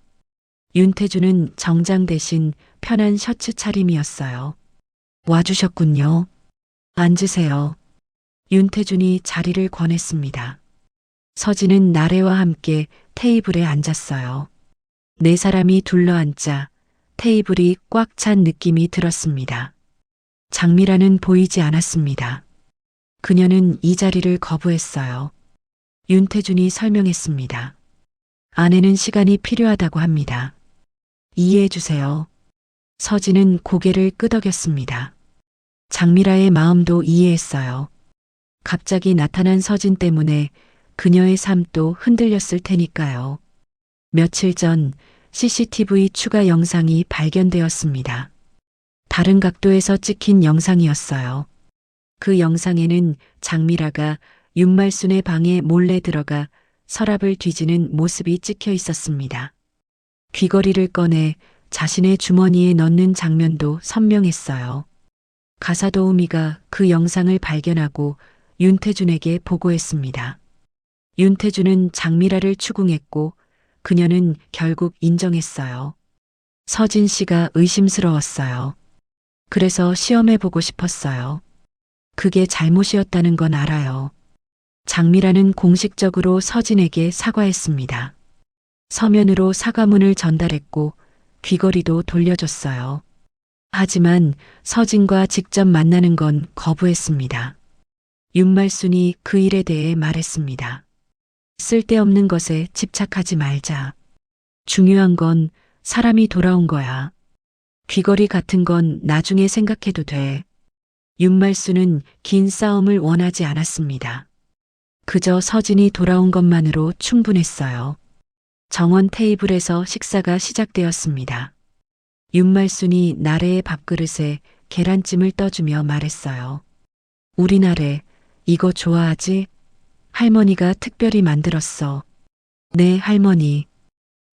윤태준은 정장 대신 편한 셔츠 차림이었어요. 와주셨군요. 앉으세요. 윤태준이 자리를 권했습니다. 서진은 나래와 함께 테이블에 앉았어요. 네 사람이 둘러앉자 테이블이 꽉 찬 느낌이 들었습니다. 장미라는 보이지 않았습니다. 그녀는 이 자리를 거부했어요. 윤태준이 설명했습니다. 아내는 시간이 필요하다고 합니다. 이해해 주세요. 서진은 고개를 끄덕였습니다. 장미라의 마음도 이해했어요. 갑자기 나타난 서진 때문에 그녀의 삶도 흔들렸을 테니까요. 며칠 전 CCTV 추가 영상이 발견되었습니다. 다른 각도에서 찍힌 영상이었어요. 그 영상에는 장미라가 윤말순의 방에 몰래 들어가 서랍을 뒤지는 모습이 찍혀 있었습니다. 귀걸이를 꺼내 자신의 주머니에 넣는 장면도 선명했어요. 가사도우미가 그 영상을 발견하고 윤태준에게 보고했습니다. 윤태준은 장미라를 추궁했고 그녀는 결국 인정했어요. 서진 씨가 의심스러웠어요. 그래서 시험해보고 싶었어요. 그게 잘못이었다는 건 알아요. 장미라는 공식적으로 서진에게 사과했습니다. 서면으로 사과문을 전달했고 귀걸이도 돌려줬어요. 하지만 서진과 직접 만나는 건 거부했습니다. 윤말순이 그 일에 대해 말했습니다. 쓸데없는 것에 집착하지 말자. 중요한 건 사람이 돌아온 거야. 귀걸이 같은 건 나중에 생각해도 돼. 윤말순은 긴 싸움을 원하지 않았습니다. 그저 서진이 돌아온 것만으로 충분했어요. 정원 테이블에서 식사가 시작되었습니다. 윤말순이 나래의 밥그릇에 계란찜을 떠주며 말했어요. 우리 나래, 이거 좋아하지? 할머니가 특별히 만들었어. 네, 할머니.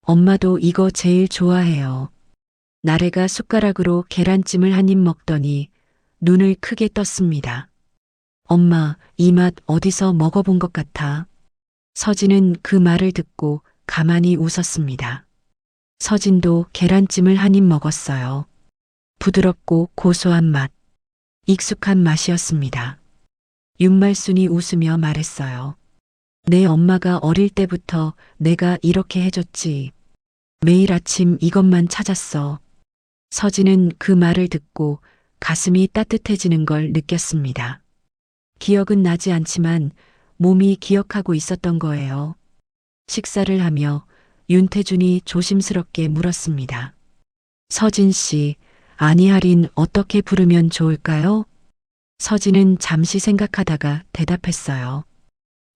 엄마도 이거 제일 좋아해요. 나래가 숟가락으로 계란찜을 한 입 먹더니 눈을 크게 떴습니다. 엄마, 이 맛 어디서 먹어본 것 같아. 서진은 그 말을 듣고 가만히 웃었습니다. 서진도 계란찜을 한 입 먹었어요. 부드럽고 고소한 맛, 익숙한 맛이었습니다. 윤말순이 웃으며 말했어요. 내 엄마가 어릴 때부터 내가 이렇게 해줬지. 매일 아침 이것만 찾았어. 서진은 그 말을 듣고 가슴이 따뜻해지는 걸 느꼈습니다. 기억은 나지 않지만 몸이 기억하고 있었던 거예요. 식사를 하며 윤태준이 조심스럽게 물었습니다. 서진 씨, 아니할인 어떻게 부르면 좋을까요? 서진은 잠시 생각하다가 대답했어요.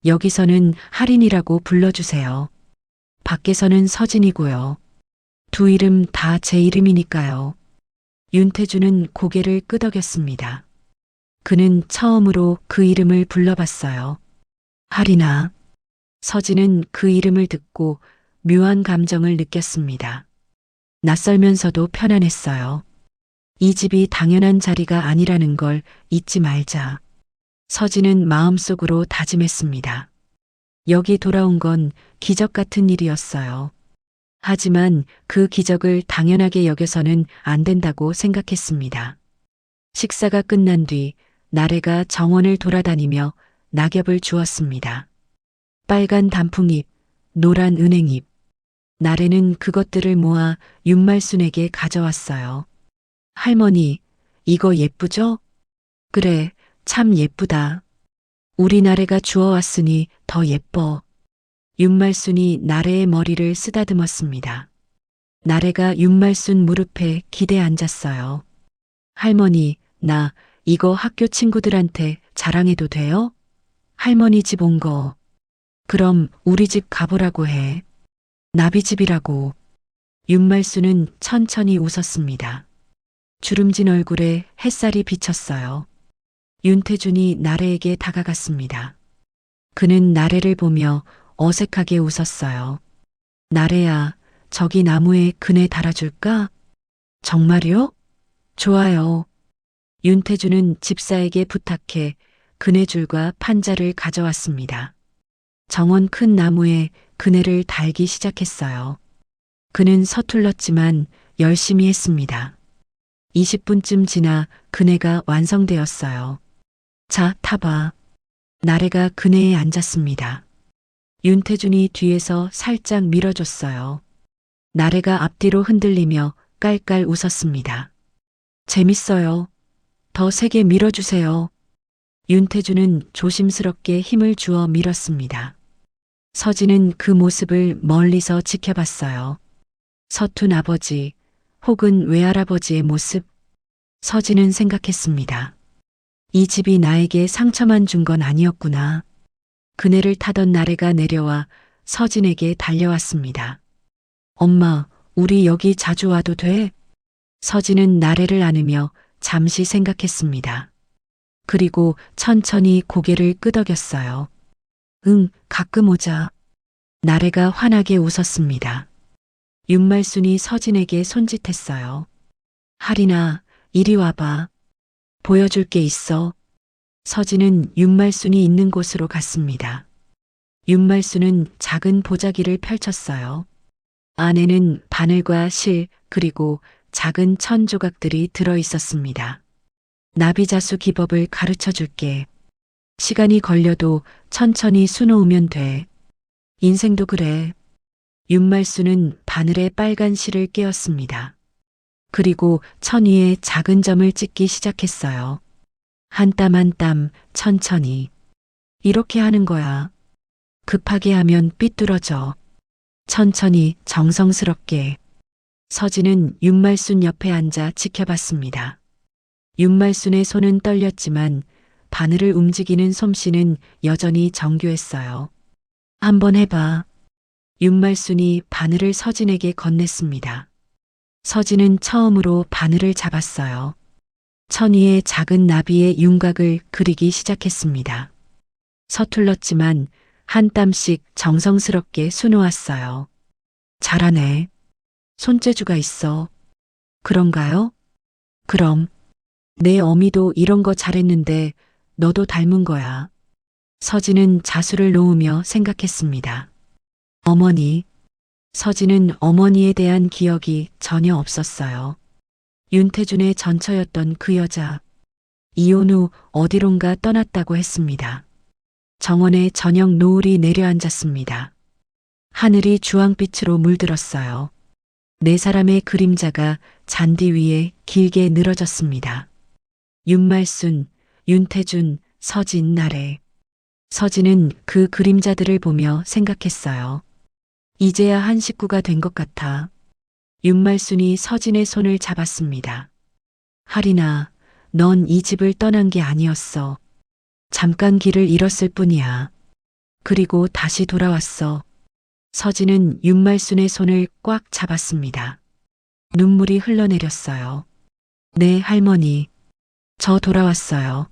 여기서는 할인이라고 불러주세요. 밖에서는 서진이고요. 두 이름 다 제 이름이니까요. 윤태준은 고개를 끄덕였습니다. 그는 처음으로 그 이름을 불러봤어요. 할인아. 서진은 그 이름을 듣고 묘한 감정을 느꼈습니다. 낯설면서도 편안했어요. 이 집이 당연한 자리가 아니라는 걸 잊지 말자. 서진은 마음속으로 다짐했습니다. 여기 돌아온 건 기적 같은 일이었어요. 하지만 그 기적을 당연하게 여겨서는 안 된다고 생각했습니다. 식사가 끝난 뒤 나래가 정원을 돌아다니며 낙엽을 주었습니다. 빨간 단풍잎, 노란 은행잎. 나래는 그것들을 모아 윤말순에게 가져왔어요. 할머니, 이거 예쁘죠? 그래, 참 예쁘다. 우리 나래가 주워왔으니 더 예뻐. 윤말순이 나래의 머리를 쓰다듬었습니다. 나래가 윤말순 무릎에 기대 앉았어요. 할머니, 나 이거 학교 친구들한테 자랑해도 돼요? 할머니 집 온 거. 그럼 우리 집 가보라고 해. 나비집이라고. 윤말순은 천천히 웃었습니다. 주름진 얼굴에 햇살이 비쳤어요. 윤태준이 나래에게 다가갔습니다. 그는 나래를 보며 어색하게 웃었어요. 나래야, 저기 나무에 그네 달아줄까? 정말요? 좋아요. 윤태준은 집사에게 부탁해 그네줄과 판자를 가져왔습니다. 정원 큰 나무에 그네를 달기 시작했어요. 그는 서툴렀지만 열심히 했습니다. 20분쯤 지나 그네가 완성되었어요. 자, 타봐. 나래가 그네에 앉았습니다. 윤태준이 뒤에서 살짝 밀어줬어요. 나래가 앞뒤로 흔들리며 깔깔 웃었습니다. 재밌어요. 더 세게 밀어주세요. 윤태준은 조심스럽게 힘을 주어 밀었습니다. 서진은 그 모습을 멀리서 지켜봤어요. 서툰 아버지 혹은 외할아버지의 모습. 서진은 생각했습니다. 이 집이 나에게 상처만 준 건 아니었구나. 그네를 타던 나래가 내려와 서진에게 달려왔습니다. 엄마, 우리 여기 자주 와도 돼? 서진은 나래를 안으며 잠시 생각했습니다. 그리고 천천히 고개를 끄덕였어요. 응, 가끔 오자. 나래가 환하게 웃었습니다. 윤말순이 서진에게 손짓했어요. 하리나, 이리 와봐. 보여줄 게 있어. 서진은 윤말순이 있는 곳으로 갔습니다. 윤말순은 작은 보자기를 펼쳤어요. 안에는 바늘과 실 그리고 작은 천 조각들이 들어 있었습니다. 나비자수 기법을 가르쳐 줄게. 시간이 걸려도 천천히 수놓으면 돼. 인생도 그래. 윤말순은 바늘에 빨간 실을 깨었습니다. 그리고 천 위에 작은 점을 찍기 시작했어요. 한 땀 한 땀 천천히. 이렇게 하는 거야. 급하게 하면 삐뚤어져. 천천히 정성스럽게. 서진은 윤말순 옆에 앉아 지켜봤습니다. 윤말순의 손은 떨렸지만 바늘을 움직이는 솜씨는 여전히 정교했어요. 한번 해봐. 윤말순이 바늘을 서진에게 건넸습니다. 서진은 처음으로 바늘을 잡았어요. 천 위에 작은 나비의 윤곽을 그리기 시작했습니다. 서툴렀지만 한 땀씩 정성스럽게 수놓았어요. 잘하네. 손재주가 있어. 그런가요? 그럼. 내 어미도 이런 거 잘했는데 너도 닮은 거야. 서진은 자수를 놓으며 생각했습니다. 어머니. 서진은 어머니에 대한 기억이 전혀 없었어요. 윤태준의 전처였던 그 여자. 이혼 후 어디론가 떠났다고 했습니다. 정원에 저녁 노을이 내려앉았습니다. 하늘이 주황빛으로 물들었어요. 네 사람의 그림자가 잔디 위에 길게 늘어졌습니다. 윤말순, 윤태준, 서진, 나래. 서진은 그 그림자들을 보며 생각했어요. 이제야 한 식구가 된 것 같아. 윤말순이 서진의 손을 잡았습니다. 하리나, 넌 이 집을 떠난 게 아니었어. 잠깐 길을 잃었을 뿐이야. 그리고 다시 돌아왔어. 서진은 윤말순의 손을 꽉 잡았습니다. 눈물이 흘러내렸어요. 네, 할머니. 저 돌아왔어요.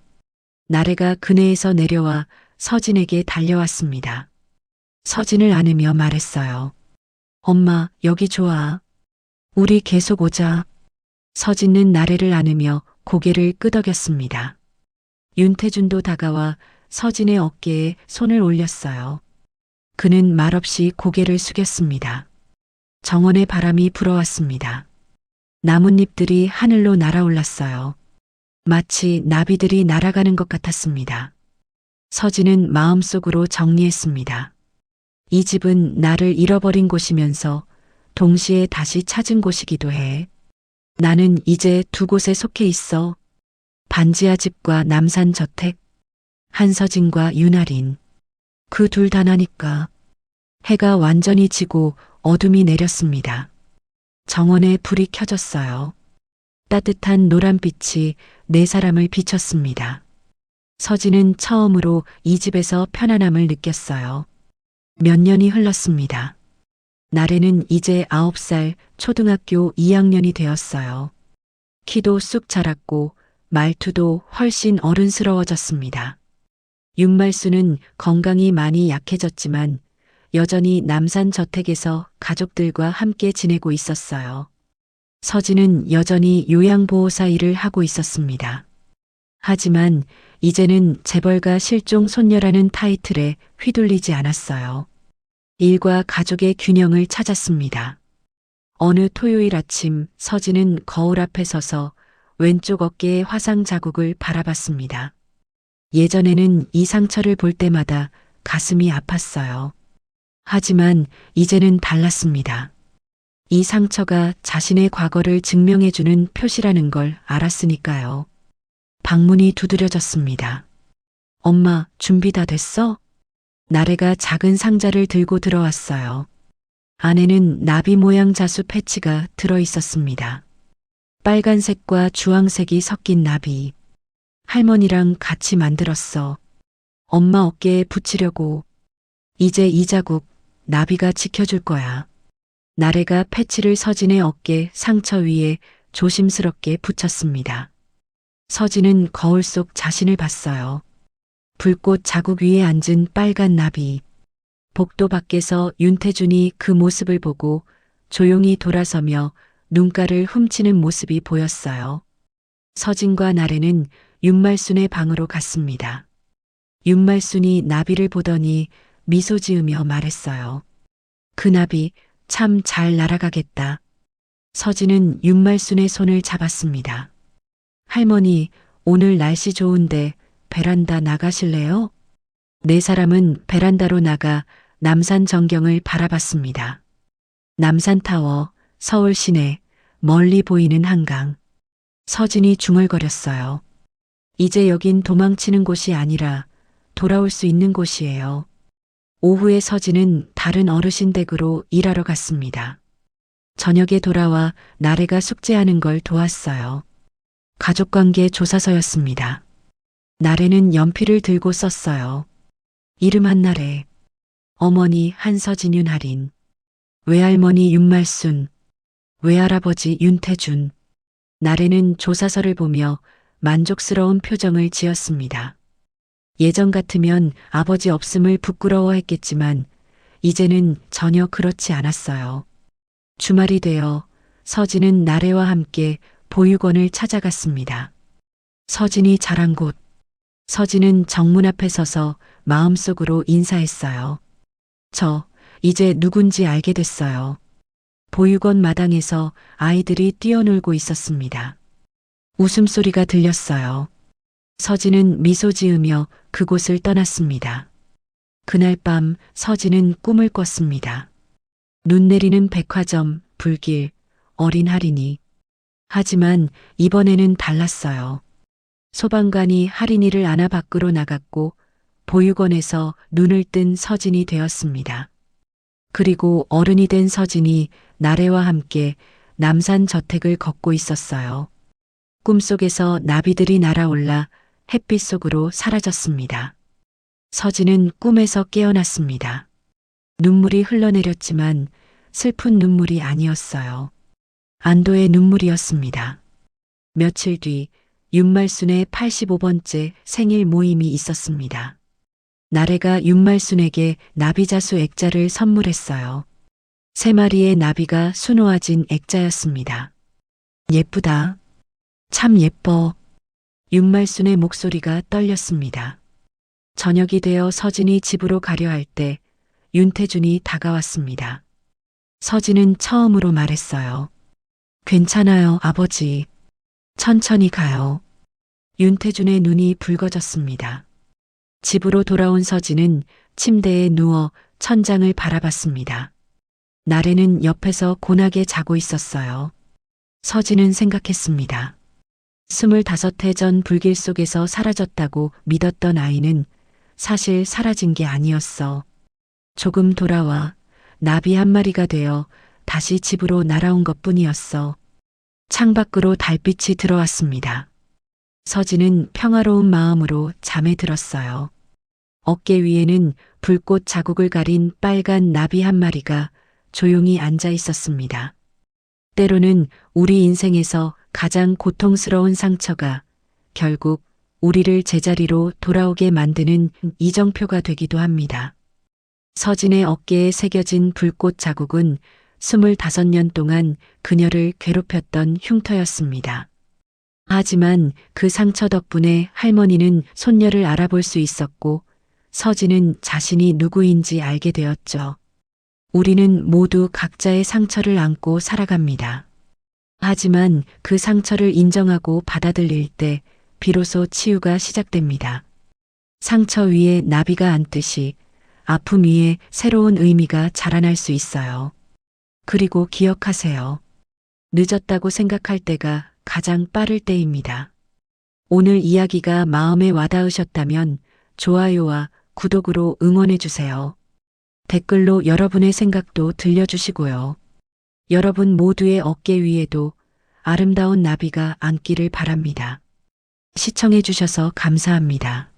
나래가 그네에서 내려와 서진에게 달려왔습니다. 서진을 안으며 말했어요. 엄마, 여기 좋아. 우리 계속 오자. 서진은 나래를 안으며 고개를 끄덕였습니다. 윤태준도 다가와 서진의 어깨에 손을 올렸어요. 그는 말없이 고개를 숙였습니다. 정원의 바람이 불어왔습니다. 나뭇잎들이 하늘로 날아올랐어요. 마치 나비들이 날아가는 것 같았습니다. 서진은 마음속으로 정리했습니다. 이 집은 나를 잃어버린 곳이면서 동시에 다시 찾은 곳이기도 해. 나는 이제 두 곳에 속해 있어. 반지하 집과 남산 저택, 한서진과 윤아린. 그 둘 다 나니까. 해가 완전히 지고 어둠이 내렸습니다. 정원에 불이 켜졌어요. 따뜻한 노란빛이 네 사람을 비췄습니다. 서진은 처음으로 이 집에서 편안함을 느꼈어요. 몇 년이 흘렀습니다. 나래는 이제 9살 초등학교 2학년이 되었어요. 키도 쑥 자랐고 말투도 훨씬 어른스러워졌습니다. 윤말수는 건강이 많이 약해졌지만 여전히 남산 저택에서 가족들과 함께 지내고 있었어요. 서진은 여전히 요양보호사 일을 하고 있었습니다. 하지만 이제는 재벌가 실종 손녀라는 타이틀에 휘둘리지 않았어요. 일과 가족의 균형을 찾았습니다. 어느 토요일 아침 서진은 거울 앞에 서서 왼쪽 어깨의 화상 자국을 바라봤습니다. 예전에는 이 상처를 볼 때마다 가슴이 아팠어요. 하지만 이제는 달랐습니다. 이 상처가 자신의 과거를 증명해주는 표시라는 걸 알았으니까요. 방문이 두드려졌습니다. 엄마, 준비 다 됐어? 나래가 작은 상자를 들고 들어왔어요. 안에는 나비 모양 자수 패치가 들어 있었습니다. 빨간색과 주황색이 섞인 나비. 할머니랑 같이 만들었어. 엄마 어깨에 붙이려고. 이제 이 자국 나비가 지켜줄 거야. 나래가 패치를 서진의 어깨 상처 위에 조심스럽게 붙였습니다. 서진은 거울 속 자신을 봤어요. 불꽃 자국 위에 앉은 빨간 나비. 복도 밖에서 윤태준이 그 모습을 보고 조용히 돌아서며 눈가를 훔치는 모습이 보였어요. 서진과 나래는 윤말순의 방으로 갔습니다. 윤말순이 나비를 보더니 미소 지으며 말했어요. 그 나비 참 잘 날아가겠다. 서진은 윤말순의 손을 잡았습니다. 할머니, 오늘 날씨 좋은데 베란다 나가실래요? 네 사람은 베란다로 나가 남산 전경을 바라봤습니다. 남산타워, 서울 시내, 멀리 보이는 한강. 서진이 중얼거렸어요. 이제 여긴 도망치는 곳이 아니라 돌아올 수 있는 곳이에요. 오후에 서진은 다른 어르신 댁으로 일하러 갔습니다. 저녁에 돌아와 나래가 숙제하는 걸 도왔어요. 가족관계 조사서였습니다. 나래는 연필을 들고 썼어요. 이름 한나래, 어머니 한서진 윤할인, 외할머니 윤말순, 외할아버지 윤태준. 나래는 조사서를 보며 만족스러운 표정을 지었습니다. 예전 같으면 아버지 없음을 부끄러워했겠지만 이제는 전혀 그렇지 않았어요. 주말이 되어 서진은 나래와 함께 보육원을 찾아갔습니다. 서진이 자란 곳. 서진은 정문 앞에 서서 마음속으로 인사했어요. 저 이제 누군지 알게 됐어요. 보육원 마당에서 아이들이 뛰어놀고 있었습니다. 웃음소리가 들렸어요. 서진은 미소 지으며 그곳을 떠났습니다. 그날 밤 서진은 꿈을 꿨습니다. 눈 내리는 백화점, 불길, 어린 할인이. 하지만 이번에는 달랐어요. 소방관이 할인이를 안아 밖으로 나갔고 보육원에서 눈을 뜬 서진이 되었습니다. 그리고 어른이 된 서진이 나래와 함께 남산 저택을 걷고 있었어요. 꿈속에서 나비들이 날아올라 햇빛 속으로 사라졌습니다. 서진은 꿈에서 깨어났습니다. 눈물이 흘러내렸지만 슬픈 눈물이 아니었어요. 안도의 눈물이었습니다. 며칠 뒤 윤말순의 85번째 생일 모임이 있었습니다. 나래가 윤말순에게 나비자수 액자를 선물했어요. 3마리의 나비가 수놓아진 액자였습니다. 예쁘다. 참 예뻐. 윤말순의 목소리가 떨렸습니다. 저녁이 되어 서진이 집으로 가려 할 때 윤태준이 다가왔습니다. 서진은 처음으로 말했어요. 괜찮아요, 아버지. 천천히 가요. 윤태준의 눈이 붉어졌습니다. 집으로 돌아온 서진은 침대에 누워 천장을 바라봤습니다. 나래는 옆에서 곤하게 자고 있었어요. 서진은 생각했습니다. 25해 전 불길 속에서 사라졌다고 믿었던 아이는 사실 사라진 게 아니었어. 조금 돌아와 나비 한 마리가 되어 다시 집으로 날아온 것뿐이었어. 창밖으로 달빛이 들어왔습니다. 서진은 평화로운 마음으로 잠에 들었어요. 어깨 위에는 불꽃 자국을 가린 빨간 나비 한 마리가 조용히 앉아 있었습니다. 때로는 우리 인생에서 가장 고통스러운 상처가 결국 우리를 제자리로 돌아오게 만드는 이정표가 되기도 합니다. 서진의 어깨에 새겨진 불꽃 자국은 25년 동안 그녀를 괴롭혔던 흉터였습니다. 하지만 그 상처 덕분에 할머니는 손녀를 알아볼 수 있었고 서진은 자신이 누구인지 알게 되었죠. 우리는 모두 각자의 상처를 안고 살아갑니다. 하지만 그 상처를 인정하고 받아들일 때 비로소 치유가 시작됩니다. 상처 위에 나비가 앉듯이 아픔 위에 새로운 의미가 자라날 수 있어요. 그리고 기억하세요. 늦었다고 생각할 때가 가장 빠를 때입니다. 오늘 이야기가 마음에 와닿으셨다면 좋아요와 구독으로 응원해주세요. 댓글로 여러분의 생각도 들려주시고요. 여러분 모두의 어깨 위에도 아름다운 나비가 앉기를 바랍니다. 시청해주셔서 감사합니다.